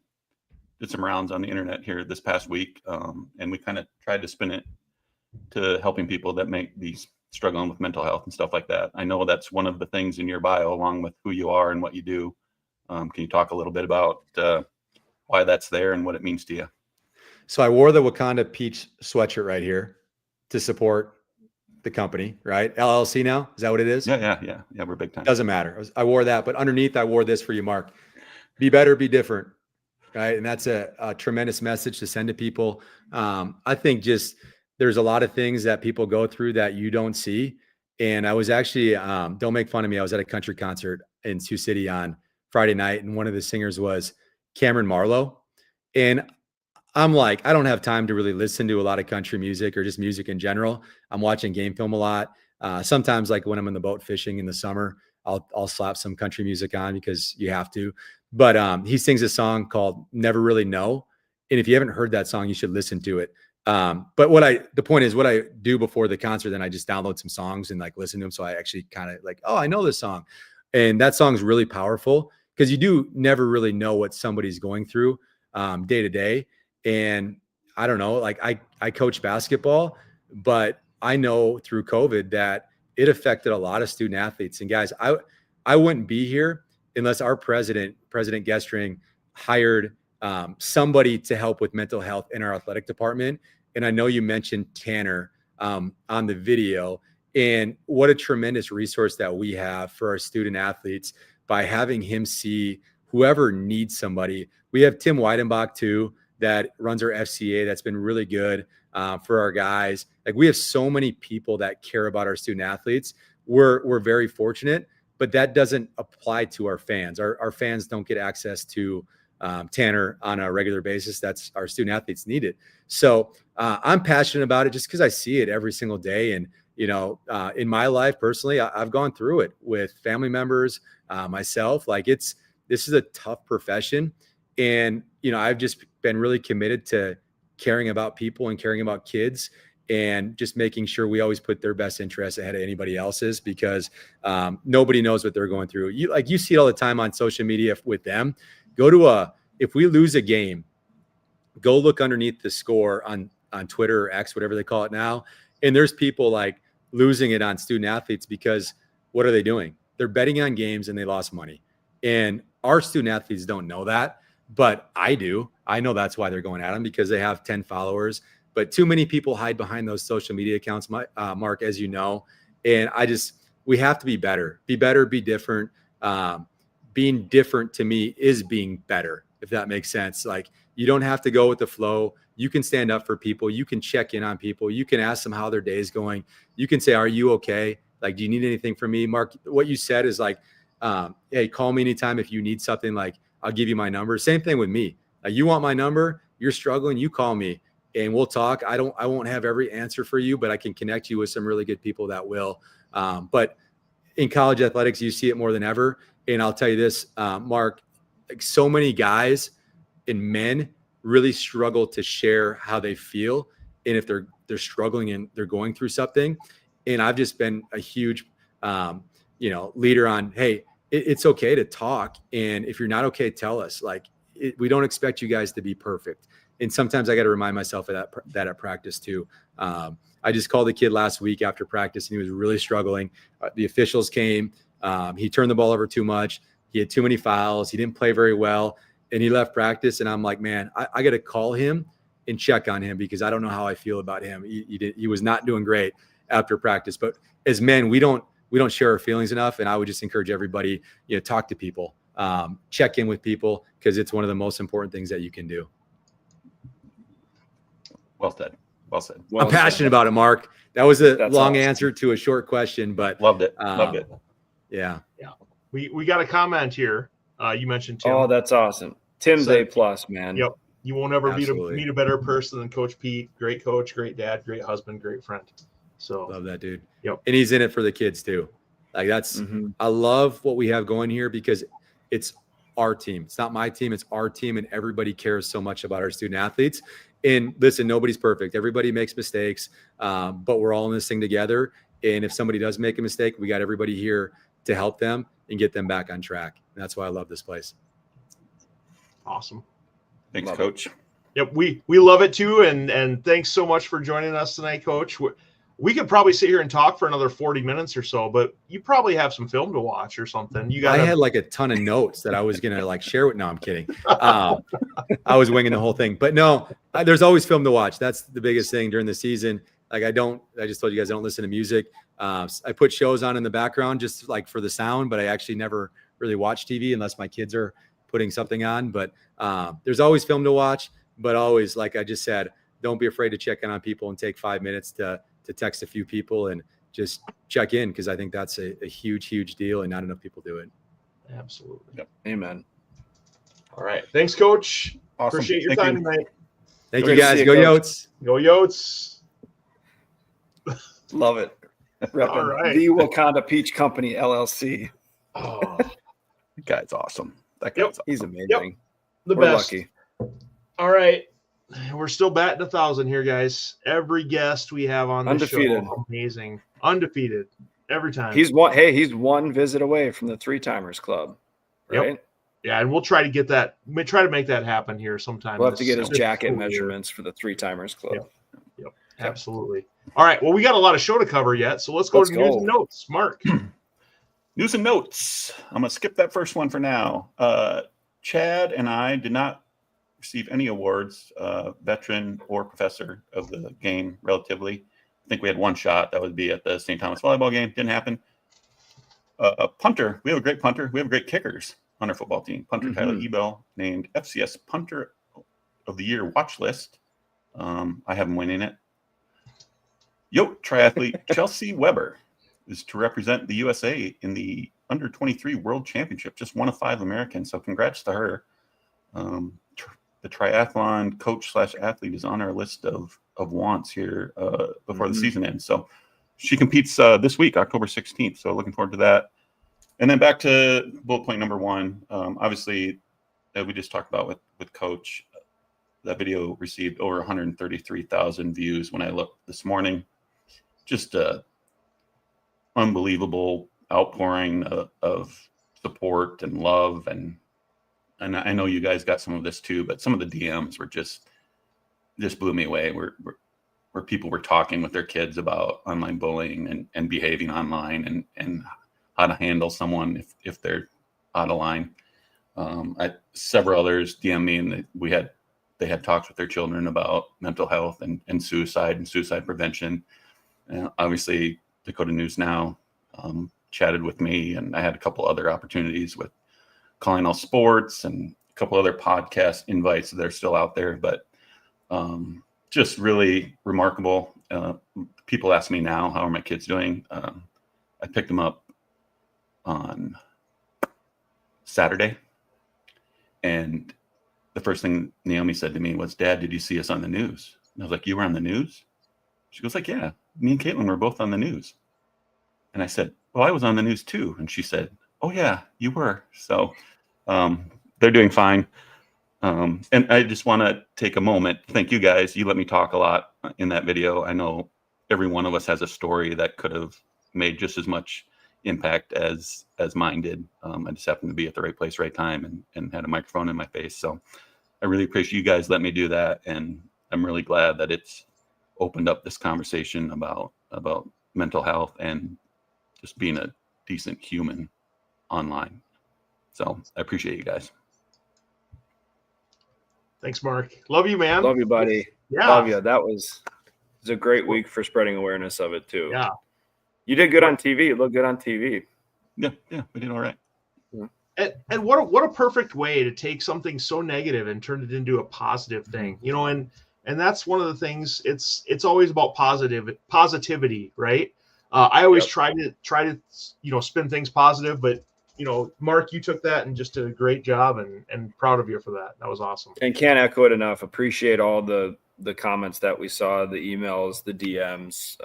rounds on the internet here this past week, and we kind of tried to spin it to helping people that make these struggling with mental health and stuff like that. I know that's one of the things in your bio, along with who you are and what you do. Can you talk a little bit about why that's there and what it means to you? So I wore the Wakanda Peach sweatshirt right here to support the company, right? LLC now, is that what it is? Yeah. We're big time. Doesn't matter. I wore that, but underneath I wore this for you, Mark. Be better, be different, right? And that's a tremendous message to send to people. I think just there's a lot of things that people go through that you don't see. And I was actually, don't make fun of me, I was at a country concert in Sioux City on Friday night, and one of the singers was Cameron Marlowe. And I'm like, I don't have time to really listen to a lot of country music or just music in general. I'm watching game film a lot. Sometimes, like when I'm in the boat fishing in the summer, I'll slap some country music on because you have to. But he sings a song called Never Really Know. And if you haven't heard that song, you should listen to it. But the point is, what I do before the concert, then I just download some songs and like listen to them. So I actually kind of like, oh, I know this song. And that song's really powerful, because you do never really know what somebody's going through day to day. And I don't know, like I coach basketball, but I know through COVID that it affected a lot of student athletes. And guys, I wouldn't be here unless our President Gestring, hired somebody to help with mental health in our athletic department. And I know you mentioned Tanner on the video, and what a tremendous resource that we have for our student athletes by having him see whoever needs somebody. We have Tim Weidenbach too, that runs our FCA. That's been really good for our guys. Like, we have so many people that care about our student athletes. We're very fortunate, but that doesn't apply to our fans. Our fans don't get access to Tanner on a regular basis. That's our student athletes need it. So I'm passionate about it just because I see it every single day. And, in my life personally, I've gone through it with family members, myself. Like, this is a tough profession. And, I've just been really committed to caring about people and caring about kids, and just making sure we always put their best interests ahead of anybody else's, because nobody knows what they're going through. You see it all the time on social media with them. If we lose a game, go look underneath the score on Twitter or X, whatever they call it now. And there's people like losing it on student athletes, because what are they doing? They're betting on games and they lost money. And our student athletes don't know that, but I do. I know that's why they're going at them, because they have 10 followers. But too many people hide behind those social media accounts, Mark, as you know. And we have to be better, be different. Being different to me is being better, if that makes sense. Like, you don't have to go with the flow. You can stand up for people. You can check in on people. You can ask them how their day is going. You can say, are you okay? Like, do you need anything from me? Mark, what you said is like, hey, call me anytime if you need something. Like, I'll give you my number. Same thing with me. Like, you want my number, you're struggling, you call me and we'll talk. I won't have every answer for you, but I can connect you with some really good people that will. But in college athletics, you see it more than ever. And I'll tell you this, Mark, like so many guys and men really struggle to share how they feel. And if they're struggling and they're going through something. And I've just been a huge, leader on, hey, it's okay to talk. And if you're not okay, tell us. Like, we don't expect you guys to be perfect. And sometimes I got to remind myself of that at practice too. I just called the kid last week after practice, and he was really struggling. The officials came. He turned the ball over too much. He had too many fouls. He didn't play very well, and he left practice. And I'm like, man, I got to call him and check on him because I don't know how I feel about him. He was not doing great after practice. But as men, we don't share our feelings enough. And I would just encourage everybody, talk to people, check in with people, because it's one of the most important things that you can do. Well said. Well said. I'm passionate about it, Mark. That was a long answer to a short question, but loved it. Loved it. Yeah. Yeah. We got a comment here. You mentioned Tim. Oh, that's awesome. Tim's A+, man. Yep. You won't ever Absolutely. meet a better person than Coach Pete. Great coach, great dad, great husband, great friend. So love that dude. Yep. And he's in it for the kids too. Like that's, I love what we have going here because it's our team. It's not my team. It's our team. And everybody cares so much about our student athletes. And listen, nobody's perfect. Everybody makes mistakes, but we're all in this thing together. And if somebody does make a mistake, we got everybody here to help them and get them back on track. And that's why I love this place. Awesome. Thanks, Coach. Yep, we love it too, and thanks so much for joining us tonight, Coach. We could probably sit here and talk for another 40 minutes or so, but you probably have some film to watch or something. I had like a ton of notes that I was gonna like share with. No, I'm kidding. I was winging the whole thing, but no, there's always film to watch. That's the biggest thing during the season. Like I just told you guys I don't listen to music. I put shows on in the background just like for the sound, but I actually never really watch TV unless my kids are putting something on. But there's always film to watch. But always, like I just said, don't be afraid to check in on people and take 5 minutes to text a few people and just check in, because I think that's a huge, huge deal, and not enough people do it. Absolutely. Yep. Amen. All right. Thanks, Coach. Awesome. Appreciate your Thank time you. tonight. Thank you, guys. Go Yotes. Go Yotes. Love it. All right. The Wakanda Peach Company, LLC. Oh, That guy's awesome. That guy's awesome. He's amazing. Yep. The We're best. lucky. All right. We're still batting 1,000 here, guys. Every guest we have on the show, amazing. Undefeated. Every time. He's one visit away from the Three Timers Club. Right? Yep. Yeah, and we'll try to get that. We try to make that happen here sometime. We'll have to get his this jacket school year. measurements for the Three Timers Club. Yep. Absolutely. All right. Well, we got a lot of show to cover yet, so let's go to news and notes. Mark. News and notes. I'm going to skip that first one for now. Chad and I did not receive any awards, veteran or professor of the game, relatively. I think we had one shot. That would be at the St. Thomas volleyball game. Didn't happen. A punter. We have a great punter. We have great kickers on our football team. Punter Tyler Ebel, named FCS Punter of the Year watch list. I have him winning it. Yote triathlete Chelsea Weber is to represent the USA in the under-23 World Championship. Just one of 5 Americans, so congrats to her. The triathlon coach/athlete is on our list of wants here before the season ends. So she competes this week, October 16th. So looking forward to that. And then back to bullet point number 1. Obviously, we just talked about with Coach. That video received over 133,000 views when I looked this morning. Just unbelievable outpouring of support and love, and I know you guys got some of this too, but some of the DMs were just blew me away. Where people were talking with their kids about online bullying and behaving online and how to handle someone if they're out of line. Several others DM me, and they had talks with their children about mental health and suicide prevention. Obviously, Dakota News Now chatted with me, and I had a couple other opportunities with Calling All Sports and a couple other podcast invites that are still out there. But just really remarkable. People ask me now, how are my kids doing? I picked them up on Saturday, and the first thing Naomi said to me was, "Dad, did you see us on the news?" And I was like, "You were on the news?" She goes like, "Yeah, me and Caitlin were both on the news." And I said, "Well, I was on the news too." And she said, "Oh yeah, you were." So they're doing fine. And I just want to take a moment. Thank you guys. You let me talk a lot in that video. I know every one of us has a story that could have made just as much impact as mine did. I just happened to be at the right place, right time, and had a microphone in my face. So I really appreciate you guys letting me do that. And I'm really glad that it's opened up this conversation about mental health and just being a decent human online. So I appreciate you guys. Thanks, Mark. Love you, man. Love you, buddy. Yeah. Love you. It was a great week for spreading awareness of it too. Yeah. You did good on TV. You looked good on TV. Yeah, we did all right. And what a perfect way to take something so negative and turn it into a positive thing, you know, and that's one of the things. It's always about positivity, right? I always try to spin things positive, but Mark, you took that and just did a great job, and proud of you for that. That was awesome. And can't echo it enough. Appreciate all the comments that we saw, the emails, the DMs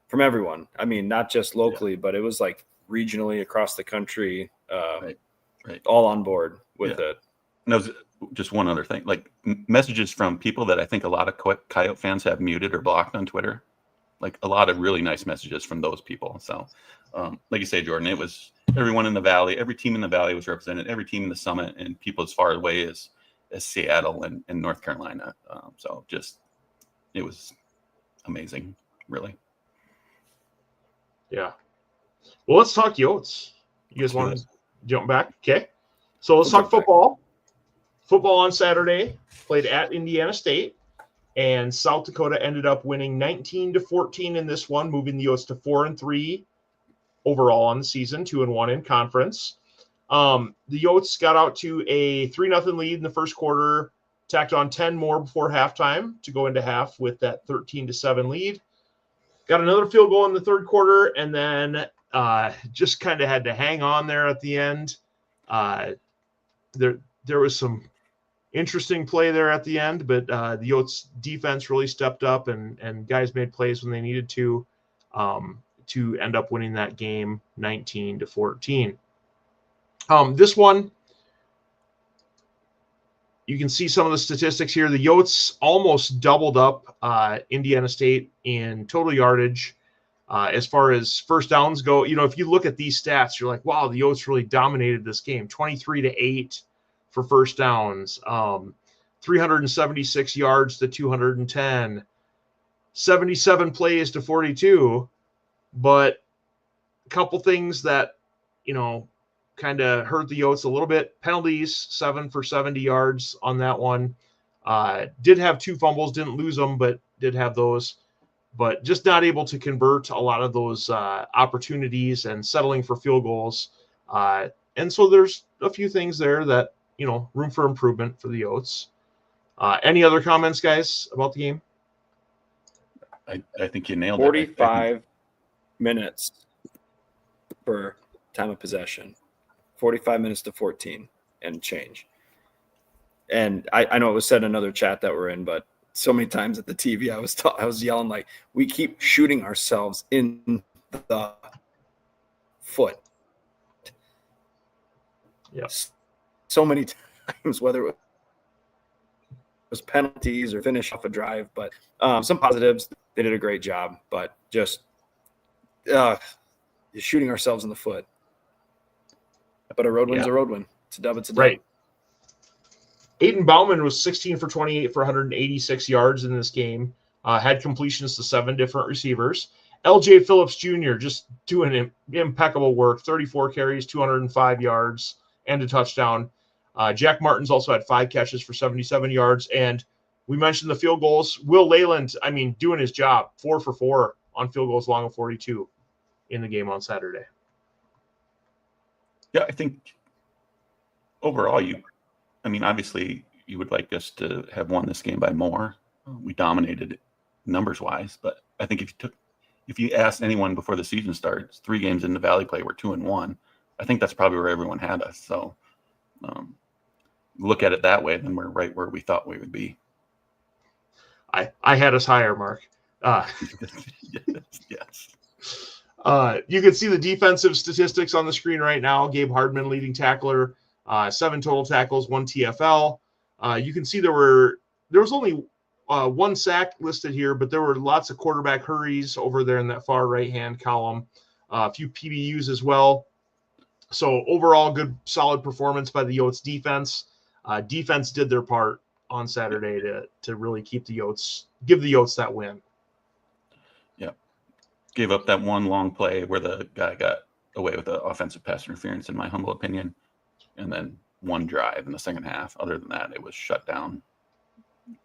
from everyone. I mean, not just locally, but it was like regionally across the country, right. All on board with it. And that was just one other thing, like messages from people that I think a lot of Coyote fans have muted or blocked on Twitter. Like a lot of really nice messages from those people. So like you say, Jordan, it was everyone in the Valley, every team in the Valley was represented, every team in the Summit, and people as far away as Seattle and North Carolina. So just, it was amazing, really. Yeah. Well, let's talk Yotes. You guys want to jump back? Okay. So let's talk football. Football on Saturday, played at Indiana State, and South Dakota ended up winning 19-14 in this one, moving the Yotes to 4-3 overall on the season, 2-1 in conference. The Yotes got out to a 3-0 lead in the first quarter, tacked on 10 more before halftime to go into half with that 13-7 lead. Got another field goal in the third quarter, and then just kind of had to hang on there at the end. There was some interesting play there at the end, but the Yotes defense really stepped up, and guys made plays when they needed to end up winning that game 19-14. This one, you can see some of the statistics here. The Yotes almost doubled up Indiana State in total yardage. As far as first downs go, if you look at these stats, you're like, wow, the Yotes really dominated this game. 23-8 for first downs, 376 yards to 210, 77 plays to 42. But a couple things that, kind of hurt the Yotes a little bit. Penalties, 7 for 70 yards on that one. Did have 2 fumbles, didn't lose them, but did have those. But just not able to convert a lot of those opportunities and settling for field goals. And so there's a few things there that, room for improvement for the Yotes. Any other comments, guys, about the game? I think you nailed 45 minutes per time of possession. 45 minutes to 14 and change. And I know it was said in another chat that we're in, but so many times at the TV, I was yelling like, we keep shooting ourselves in the foot. Yes. So many times, whether it was penalties or finish off a drive, but some positives, they did a great job, but just shooting ourselves in the foot. But a road win's a road win. It's a dub, it's a dub. Right. Aiden Bauman was 16 for 28 for 186 yards in this game. Had completions to 7 different receivers. LJ Phillips Jr. just doing impeccable work. 34 carries, 205 yards, and a touchdown. Jack Martins also had 5 catches for 77 yards. And we mentioned the field goals. Will Leyland, doing his job. 4 for 4 on field goals long of 42 in the game on Saturday. Yeah, I think overall, obviously you would like us to have won this game by more. We dominated it numbers-wise, but I think if you asked anyone before the season starts, 3 games into Valley play, we're 2-1. I think that's probably where everyone had us. So look at it that way, then we're right where we thought we would be. I had us higher, Mark. Yes. You can see the defensive statistics on the screen right now. Gabe Hardman, leading tackler, 7 total tackles, 1 TFL. You can see there was only 1 sack listed here, but there were lots of quarterback hurries over there in that far right-hand column. A few PBUs as well. So overall, good, solid performance by the Yotes defense. Defense did their part on Saturday to really give the Yotes that win. Yeah. Gave up that one long play where the guy got away with the offensive pass interference, in my humble opinion. And then 1 drive in the second half. Other than that, it was shut down.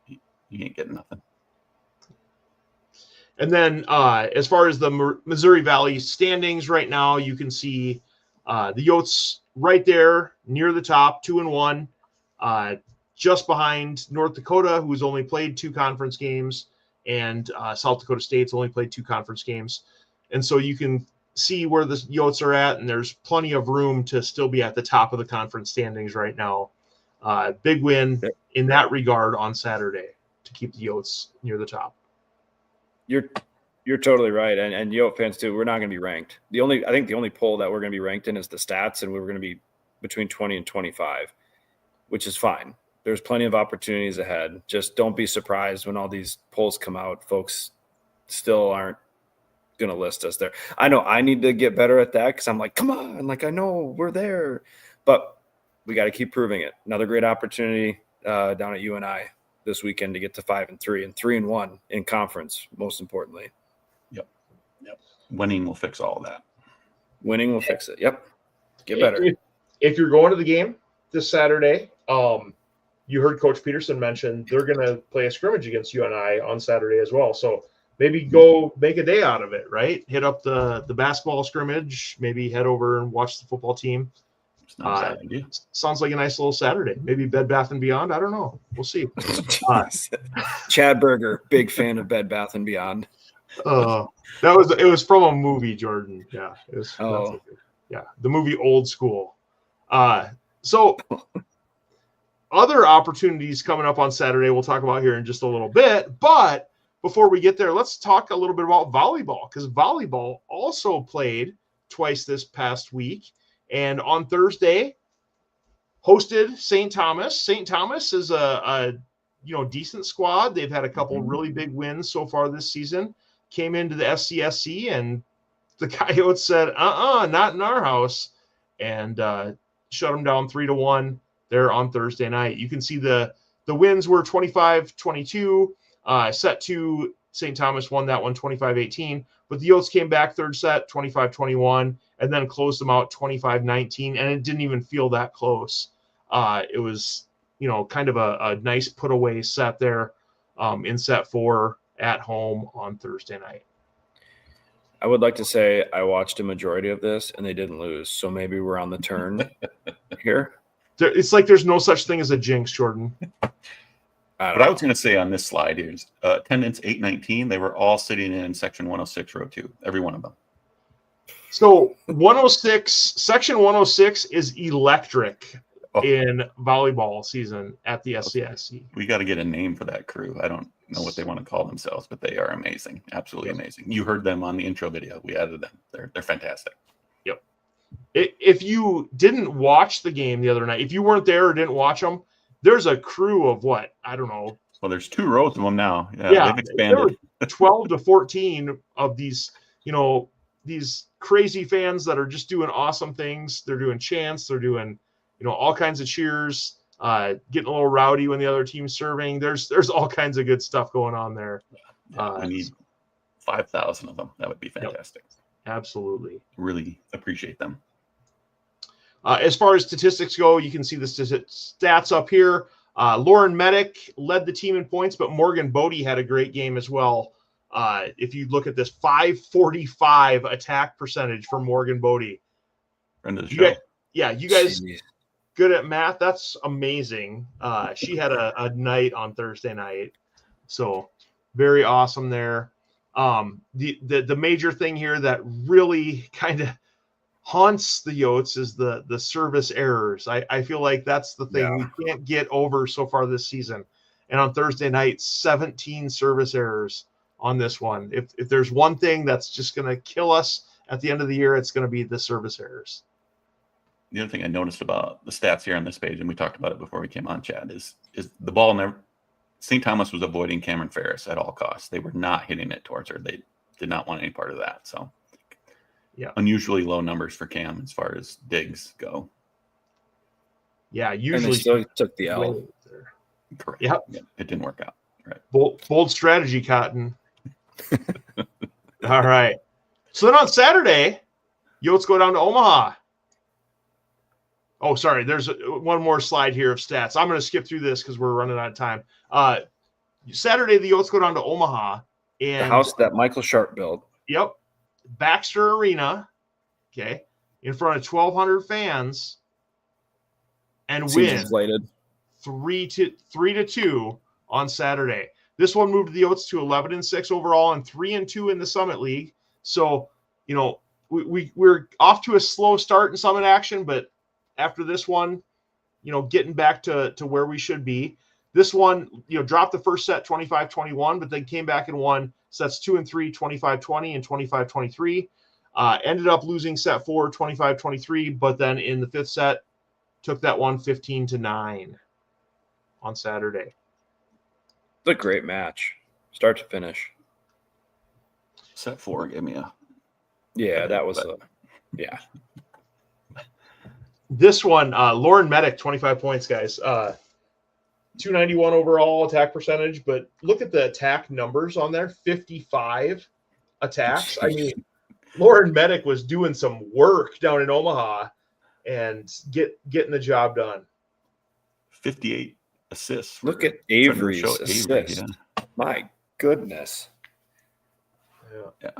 You ain't getting nothing. And then as far as the Missouri Valley standings right now, you can see the Yotes right there near the top, 2-1, just behind North Dakota, who's only played 2 conference games, and South Dakota State's only played 2 conference games. And so you can see where the Yotes are at, and there's plenty of room to still be at the top of the conference standings right now. Big win in that regard on Saturday to keep the Yotes near the top. You're totally right, and Yote fans too. We're not going to be ranked. I think the only poll that we're going to be ranked in is the stats, and we're going to be between 20 and 25, which is fine. There's plenty of opportunities ahead. Just don't be surprised when all these polls come out. Folks still aren't going to list us there. I know I need to get better at that because I'm like, come on, like I know we're there, but we got to keep proving it. Another great opportunity down at UNI this weekend to get to 5-3 and 3-1 in conference. Most importantly. Yep. Winning will fix all of that. Winning will fix it. Yep. Get better. If you're going to the game this Saturday, you heard Coach Peterson mention they're going to play a scrimmage against UNI on Saturday as well. So maybe go make a day out of it, right? Hit up the basketball scrimmage, maybe head over and watch the football team. It's not a bad idea. Sounds like a nice little Saturday. Maybe Bed Bath & Beyond. I don't know. We'll see. Chad Berger, big fan of Bed Bath & Beyond. It was from a movie, Jordan. Yeah, it was. Oh. The movie Old School. So other opportunities coming up on Saturday we'll talk about here in just a little bit. But before we get there, let's talk a little bit about volleyball, because volleyball also played twice this past week. And on Thursday, hosted St. Thomas. St. Thomas is a decent squad. They've had a couple really big wins so far this season. Came into the SCSC, and the Coyotes said, not in our house, and shut them down 3-1 there on Thursday night. You can see the wins were 25-22. Set 2, St. Thomas won that one 25-18. But the Yotes came back third set, 25-21, and then closed them out 25-19, and it didn't even feel that close. It was, kind of a nice put-away set there in set 4 at home on Thursday night. I would like to say I watched a majority of this, and they didn't lose, so maybe we're on the turn here. It's like there's no such thing as a jinx, Jordan. What I was going to say on this slide is attendance 819. They were all sitting in section 106, row 2, every one of them. So 106, section 106 is electric in volleyball season at the SCSC. We got to get a name for that crew. I don't know what they want to call themselves, but they are amazing. Absolutely amazing. You heard them on the intro video. We added them. They're fantastic. Yep. If you didn't watch the game the other night, if you weren't there or didn't watch them, there's a crew of what? I don't know. Well, there's 2 rows of them now. Yeah, they've expanded. There were 12 to 14 of these, these crazy fans that are just doing awesome things. They're doing chants. They're doing, all kinds of cheers, getting a little rowdy when the other team's serving. There's all kinds of good stuff going on there. We need 5,000 of them. That would be fantastic. Yep, absolutely. Really appreciate them. As far as statistics go, you can see the stats up here. Lauren Medic led the team in points, but Morgan Bodie had a great game as well. If you look at this 545 attack percentage for Morgan Bodie. Friend of the show. You guys good at math. That's amazing. She had a night on Thursday night. So very awesome there. The major thing here that really kind of haunts the Yotes is the service errors. I feel like that's the thing we can't get over so far this season. And on Thursday night, 17 service errors on this one. If there's one thing that's just going to kill us at the end of the year, it's going to be the service errors. the other thing I noticed about the stats here on this page, and we talked about it before we came on, Chad, is the ball never. St. Thomas was avoiding Cameron Ferris at all costs. They were not hitting it towards her. They did not want any part of that. So, yeah, unusually low numbers for Cam as far as digs go. Yeah, usually and they still took the L. Correct. Yep. Yeah, it didn't work out. Right. Bold strategy, Cotton. All right. So then on Saturday, Yotes go down to Omaha. Oh, sorry. There's one more slide here of stats. I'm going to skip through this because we're running out of time. Saturday, the Yotes go down to Omaha. And The house that Michael Sharp built. Yep. Baxter Arena. Okay. In front of 1,200 fans. And Seems win inflated. 3-2 on Saturday. This one moved the Yotes to 11-6 overall and 3-2 in the Summit League. So, we're off to a slow start in Summit action, but after this one, getting back to where we should be. This one, dropped the first set 25-21, but then came back and won sets 2 and 3, 25-20 and 25-23. Ended up losing set 4, 25-23, but then in the fifth set, took that one 15-9 on Saturday. It's a great match, start to finish. Set 4 gave me a. Yeah, that was yeah. This one, Lauren Medic, 25 points, guys. 291 overall attack percentage, but look at the attack numbers on there, 55 attacks. I mean, Lauren Medic was doing some work down in Omaha and getting the job done. 58 assists. Look at Avery's Avery, assist. yeah. My goodness. Yeah.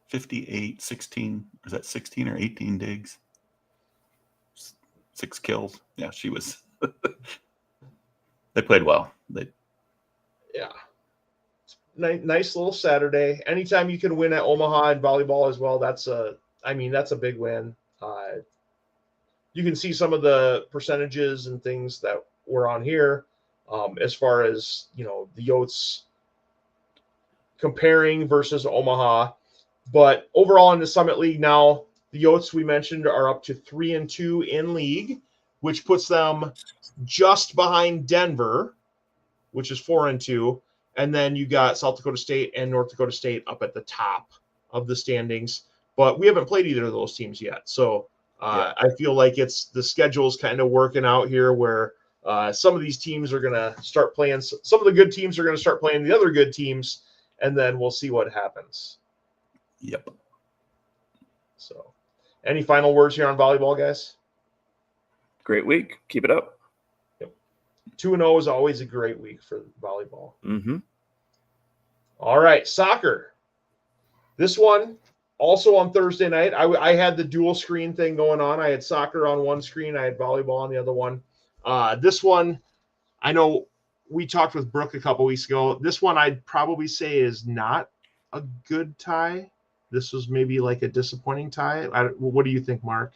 58, 16. Was that 16 or 18 digs? 6 kills. Yeah, she was. They played well. Yeah. Nice little Saturday. Anytime you can win at Omaha in volleyball as well, that's a big win. You can see some of the percentages and things that were on here as far as, the Yotes comparing versus Omaha. But overall in the Summit League now, the Yotes we mentioned are up to 3-2 in league, which puts them just behind Denver, which is 4-2. And then you got South Dakota State and North Dakota State up at the top of the standings. But we haven't played either of those teams yet. So I feel like the schedule's kind of working out here where some of these teams are going to start playing. Some of the good teams are going to start playing the other good teams, and then we'll see what happens. Yep. So any final words here on volleyball, guys? Great week. Keep it up. 2-0 is always a great week for volleyball. Mm-hmm. All right, soccer. This one also on Thursday night. I had the dual screen thing going on. I had soccer on one screen. I had volleyball on the other one. This one, I know we talked with Brooke a couple weeks ago. This one I'd probably say is not a good tie. This was maybe like a disappointing tie. What do you think, Mark?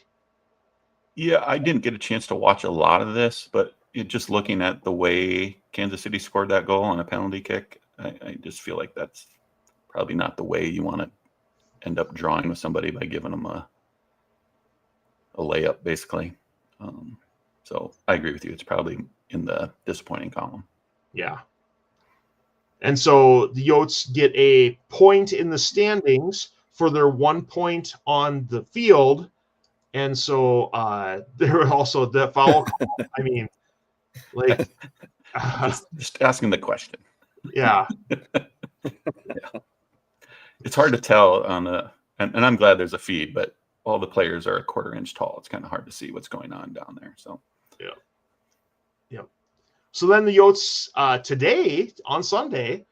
Yeah, I didn't get a chance to watch a lot of this, but just looking at the way Kansas City scored that goal on a penalty kick, I just feel like that's probably not the way you want to end up drawing with somebody by giving them a layup, basically. So I agree with you. It's probably in the disappointing column. Yeah. And so the Yotes get a point in the standings for their 1 point on the field. And so there were also the foul call. I mean, like just asking the question. Yeah. Yeah. It's hard to tell on and I'm glad there's a feed, but all the players are a quarter inch tall. It's kind of hard to see what's going on down there. So yeah. So then the Yotes today on Sunday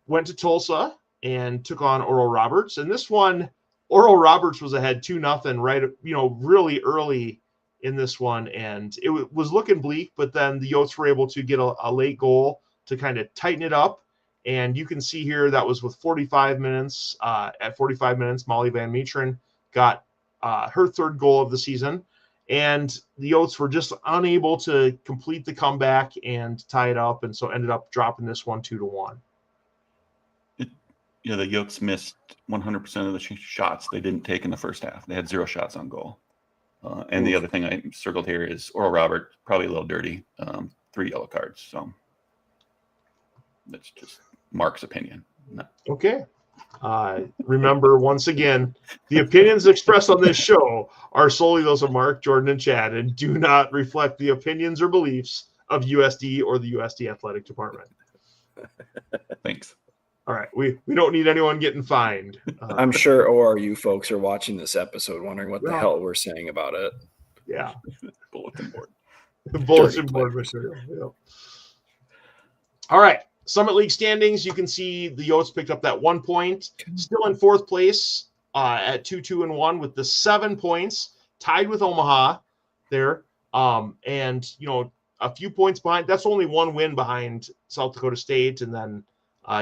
went to Tulsa and took on Oral Roberts. And this one, Oral Roberts was ahead 2-0, right? Really early in this one, and it was looking bleak. But then the Yotes were able to get a late goal to kind of tighten it up. And you can see here that was with 45 minutes. At 45 minutes, Molly Van Meteren got her third goal of the season. And the Yotes were just unable to complete the comeback and tie it up, and so ended up dropping this one 2-1. The Yotes missed 100% of the shots they didn't take in the first half. They had 0 shots on goal. And the other thing I circled here is Oral Robert, probably a little dirty. 3 yellow cards. So that's just Mark's opinion. No. Okay. Remember, once again, the opinions expressed on this show are solely those of Mark, Jordan, and Chad, and do not reflect the opinions or beliefs of USD or the USD Athletic Department. Thanks. All right. We don't need anyone getting fined. I'm sure ORU folks are watching this episode wondering what the hell we're saying about it. Yeah. Bulletin board. The bulletin board material. Yep. All right. Summit League standings. You can see the Yotes picked up that 1 point. Still in 4th place at 2-2-1 with the 7 points, tied with Omaha there. And, a few points behind. That's only 1 win behind South Dakota State. And then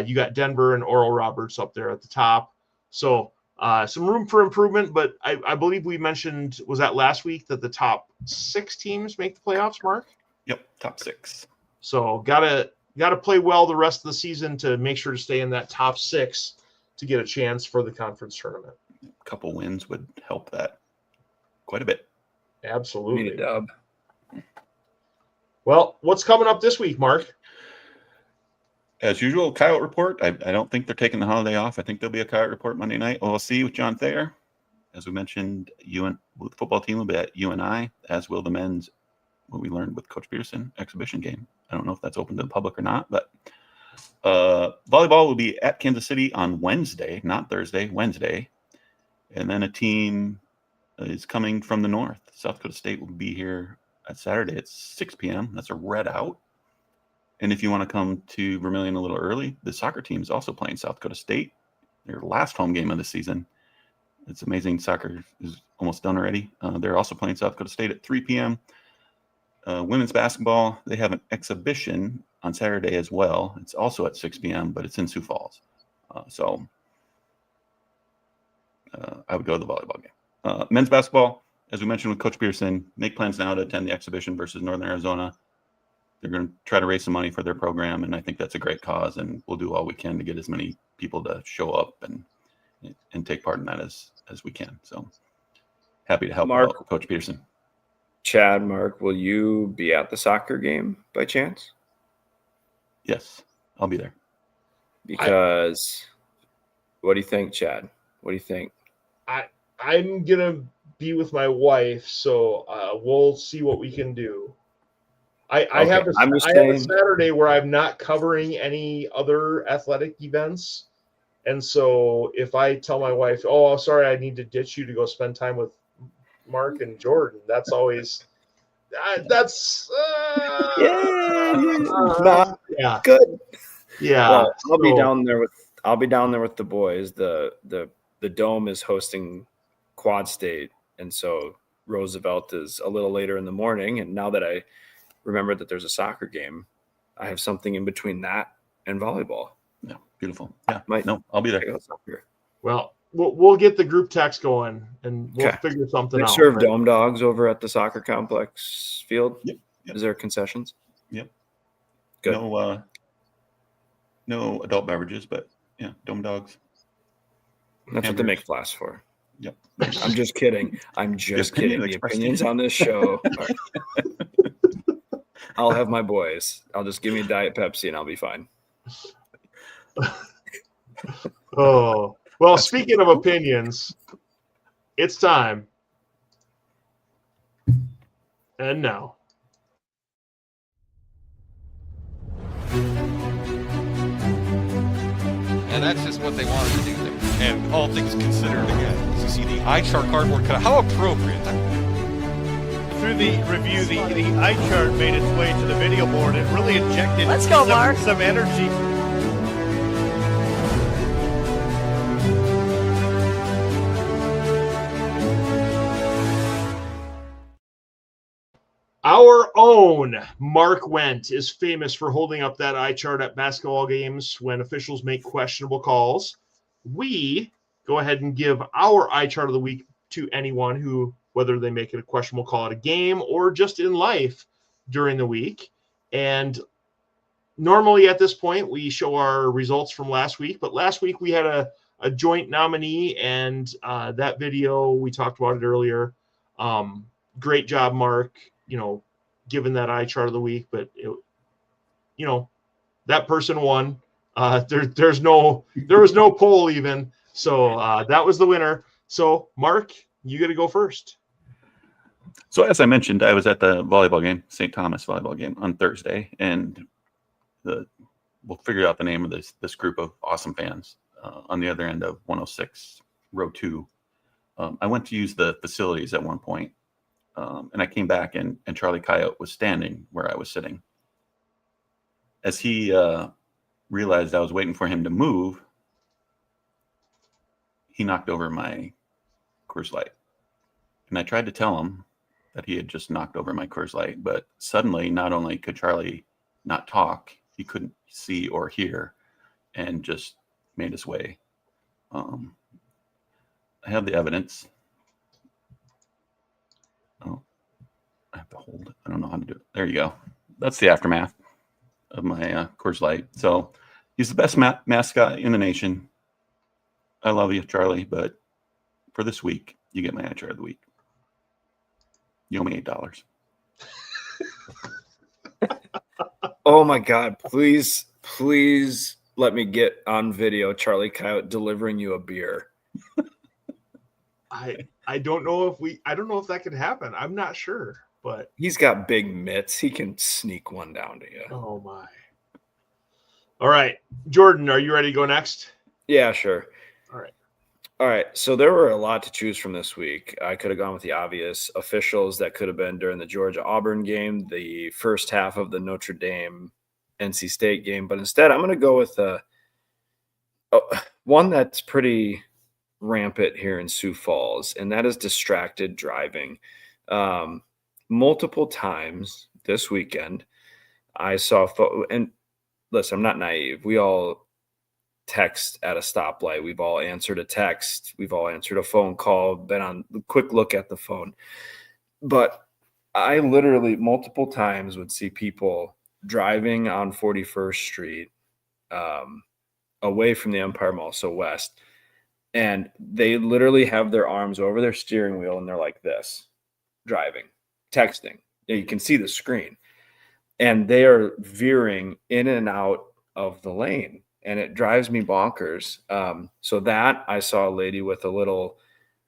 you got Denver and Oral Roberts up there at the top. So some room for improvement. But I believe we mentioned, was that last week, that the top 6 teams make the playoffs, Mark? Yep, top 6. So got to play well the rest of the season to make sure to stay in that top 6 to get a chance for the conference tournament. A couple wins would help that quite a bit. Absolutely. Need a dub. Well, what's coming up this week, Mark? As usual, Coyote Report. I don't think they're taking the holiday off. I think there'll be a Coyote Report Monday night. OLC with John Thayer. As we mentioned, the football team will be at UNI, as will the men's, what we learned with Coach Peterson, exhibition game. I don't know if that's open to the public or not, but volleyball will be at Kansas City on Wednesday, not Thursday, Wednesday. And then a team is coming from the north. South Dakota State will be here at Saturday at 6 p.m. That's a red out. And if you want to come to Vermilion a little early, the soccer team is also playing South Dakota State, their last home game of the season. It's amazing. Soccer is almost done already. They're also playing South Dakota State at 3 p.m. Women's basketball, they have an exhibition on Saturday as well. It's also at 6 p.m., but it's in Sioux Falls. So I would go to the volleyball game. Men's basketball, as we mentioned with Coach Pearson, make plans now to attend the exhibition versus Northern Arizona. They're going to try to raise some money for their program, and I think that's a great cause, and we'll do all we can to get as many people to show up and take part in that as we can. So happy to help out Coach Peterson. Chad, Mark, will you be at the soccer game by chance? Yes, I'll be there. Because what do you think, Chad? What do you think? I'm going to be with my wife, so we'll see what we can do. I have a Saturday where I'm not covering any other athletic events. And so if I tell my wife, oh, sorry, I need to ditch you to go spend time with Mark and Jordan, that's always not good. Yeah. Well, I'll be down there with the boys. The Dome is hosting Quad State, and so Roosevelt is a little later in the morning. And now that I remember that there's a soccer game, I have something in between that and volleyball. Yeah, beautiful. Yeah, I'll be there. Well, we'll get the group text going, and we'll figure something out. They serve Dome dogs over at the soccer complex field. Yep. Is there concessions? Yep. Good. No adult beverages, but yeah, Dome dogs. That's what they make flasks for. Yep. I'm just kidding. I'm just kidding. The opinions on this show. I'll have my boys. I'll just give me a Diet Pepsi and I'll be fine. Oh, well, speaking of opinions, it's time. And now. And that's just what they wanted to do there. And all things considered, again, as you see the iChart cardboard cutout, how appropriate. Through the review, the iChart made its way to the video board. It really injected some energy. Our own Mark Wendt is famous for holding up that eye chart at basketball games when officials make questionable calls. We go ahead and give our eye chart of the week to anyone who, whether they make it a questionable call at a game or just in life during the week. And normally at this point, we show our results from last week. But last week we had a joint nominee, and that video, we talked about it earlier, Great job, Mark, given that eye chart of the week, but that person won. There was no poll even. So that was the winner. So Mark, you got to go first. So as I mentioned, I was at the volleyball game, St. Thomas volleyball game on Thursday, and we'll figure out the name of this group of awesome fans on the other end of 106, row 2. I went to use the facilities at one point, and I came back, and Charlie Coyote was standing where I was sitting. As he realized I was waiting for him to move, he knocked over my Coors Light. And I tried to tell him that he had just knocked over my Coors Light, but suddenly not only could Charlie not talk, he couldn't see or hear, and just made his way. I have the evidence. Oh, I have to hold. I don't know how to do it. There you go. That's the aftermath of my Coors Light. So he's the best mascot in the nation. I love you, Charlie, but for this week, you get my eye chart of the week. You owe me $8. Oh my God! Please let me get on video Charlie Coyote delivering you a beer. I don't know if that could happen. I'm not sure, but he's got big mitts. He can sneak one down to you. Oh my! All right, Jordan, are you ready to go next? Yeah, sure. All right. So there were a lot to choose from this week. I could have gone with the obvious officials that could have been during the Georgia-Auburn game, the first half of the Notre Dame NC State game, but instead I'm going to go with one that's pretty rampant here in Sioux Falls, and that is distracted driving. Multiple times this weekend, I saw and listen, I'm not naive. We all text at a stoplight. We've all answered a text. We've all answered a phone call, been on a quick look at the phone. But I literally multiple times would see people driving on 41st Street away from the Empire Mall, so west, and they literally have their arms over their steering wheel and they're like this, driving, texting. You can see the screen. And they are veering in and out of the lane. And it drives me bonkers. So that I saw a lady with a little,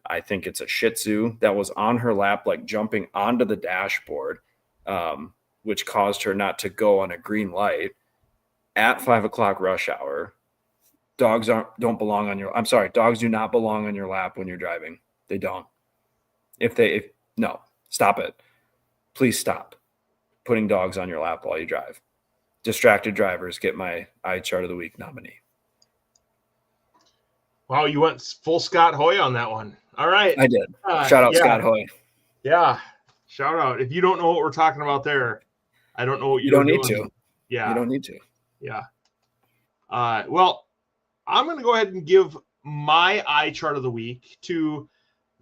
I think it's a Shih Tzu that was on her lap, like jumping onto the dashboard, which caused her not to go on a green light at 5 o'clock rush hour. Dogs do not belong on your lap when you're driving. They don't. No, stop it. Please stop putting dogs on your lap while you drive. Distracted drivers get my eye chart of the week nominee. Wow, you went full Scott Hoy on that one. All right. I did. Shout out Scott Hoy. Yeah. Shout out. If you don't know what we're talking about there, I don't know what you don't need to. Yeah. You don't need to. Yeah. Well, I'm going to go ahead and give my eye chart of the week to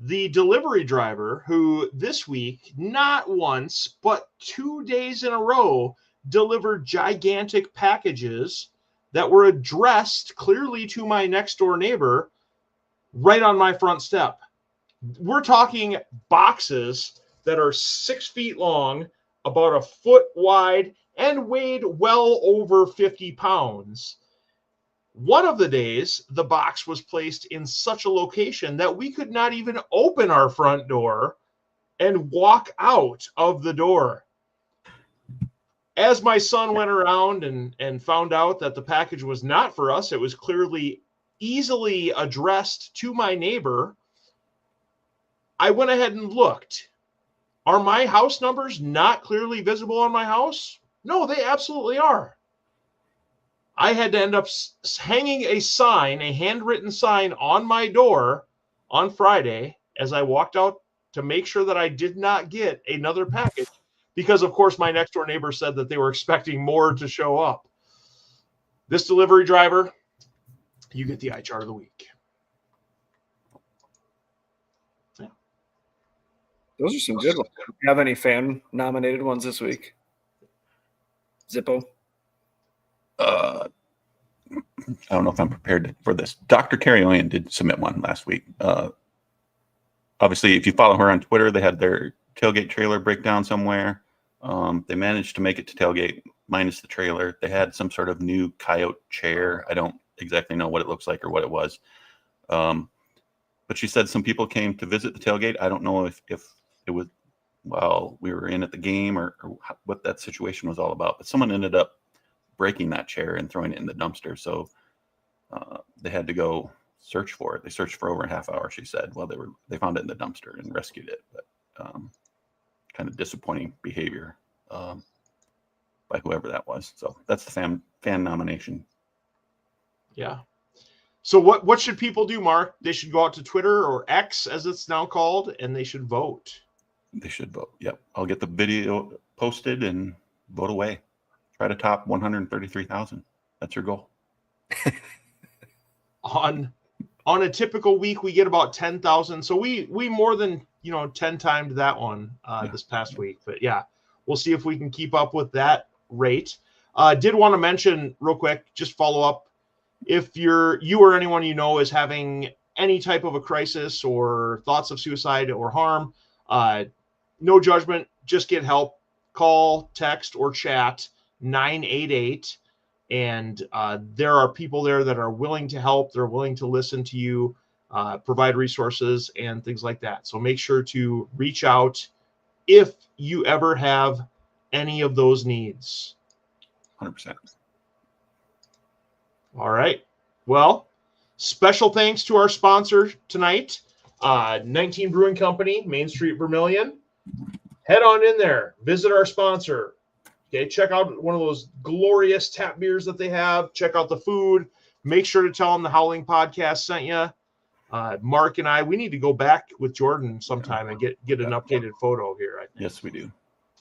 the delivery driver who this week, not once, but 2 days in a row, delivered gigantic packages that were addressed clearly to my next door neighbor right on my front step. We're talking boxes that are 6 feet long, about a foot wide, and weighed well over 50 pounds. One of the days, the box was placed in such a location that we could not even open our front door and walk out of the door. As my son went around and found out that the package was not for us, it was clearly easily addressed to my neighbor, I went ahead and looked. Are my house numbers not clearly visible on my house? No, they absolutely are. I had to end up hanging a sign, a handwritten sign on my door on Friday as I walked out to make sure that I did not get another package. Because, of course, my next door neighbor said that they were expecting more to show up. This delivery driver, you get the eye chart of the week. Yeah. Those are some good ones. Do you have any fan-nominated ones this week? Zippo? I don't know if I'm prepared for this. Dr. Carrie Oyen did submit one last week. obviously, if you follow her on Twitter, they had their tailgate trailer breakdown somewhere. They managed to make it to tailgate minus the trailer. They had some sort of new coyote chair. I don't exactly know what it looks like or what it was. But she said some people came to visit the tailgate. I don't know if it was while we were in at the game or what that situation was all about. But someone ended up breaking that chair and throwing it in the dumpster. So they had to go search for it. They searched for over a half hour, she said. Well, they found it in the dumpster and rescued it. But kind of disappointing behavior by whoever that was. So that's the fan nomination. Yeah. So what should people do, Mark? They should go out to Twitter, or X as it's now called, and they should vote. They should vote. Yep. I'll get the video posted and vote away. Try to top 133,000. That's your goal. On a typical week, we get about 10,000. So we more than 10 times that one this past week. But yeah, we'll see if we can keep up with that rate. Did want to mention real quick, just follow up. If you or anyone you know is having any type of a crisis or thoughts of suicide or harm, no judgment, just get help. Call, text, or chat 988. And there are people there that are willing to help. They're willing to listen to you, provide resources and things like that. So make sure to reach out if you ever have any of those needs. 100%. All right. Well, special thanks to our sponsor tonight, 19 Brewing Company, Main Street, Vermilion. Head on in there. Visit our sponsor. Okay, check out one of those glorious tap beers that they have. Check out the food. Make sure to tell them the Howling Podcast sent you. Mark and I, we need to go back with Jordan sometime and get an updated photo here. I think. Yes, we do.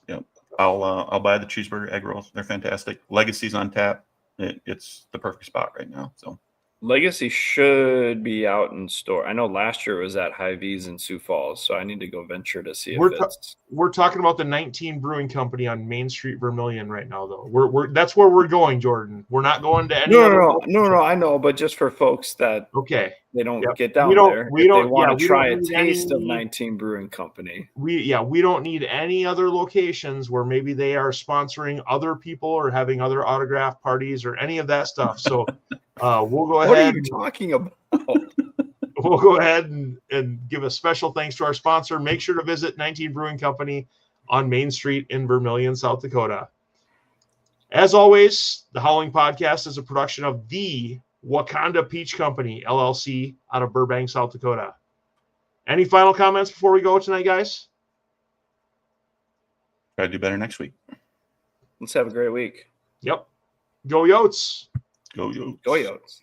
Yep. I'll buy the cheeseburger egg rolls. They're fantastic. Legacy's on tap. It's the perfect spot right now. So Legacy should be out in store. I know last year it was at Hy-Vee's in Sioux Falls, so I need to go venture to see if it's. We're talking about the 19 Brewing Company on Main Street, Vermilion right now, though. We're that's where we're going, Jordan. We're not going to any. No. I know, but just for folks that they don't get down there, they want to try a taste of 19 Brewing Company. We don't need any other locations where maybe they are sponsoring other people or having other autograph parties or any of that stuff. So. We'll go ahead. What are you talking about? We'll go ahead and give a special thanks to our sponsor. Make sure to visit 19 Brewing Company on Main Street in Vermilion, South Dakota. As always, the Howling Podcast is a production of the Wakanda Peach Company, LLC, out of Burbank, South Dakota. Any final comments before we go tonight, guys? Try to do better next week. Let's have a great week. Yep. Go Yotes. Go Yotes. Go Yotes.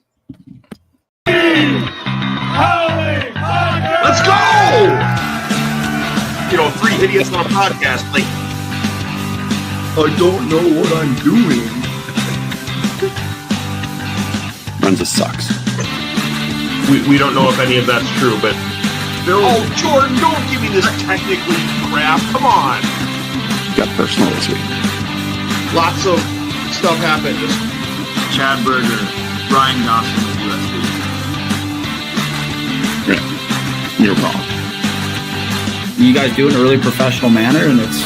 Let's go! 3 idiots on a podcast. Like, I don't know what I'm doing. Runza sucks. We don't know if any of that's true, but Jordan, don't give me this technically crap. Come on. Got personal this week. Lots of stuff happened. Chad Berger, Brian Dawson with USB. Yeah, you're wrong. You guys do it in a really professional manner, and it's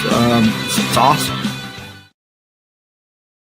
awesome.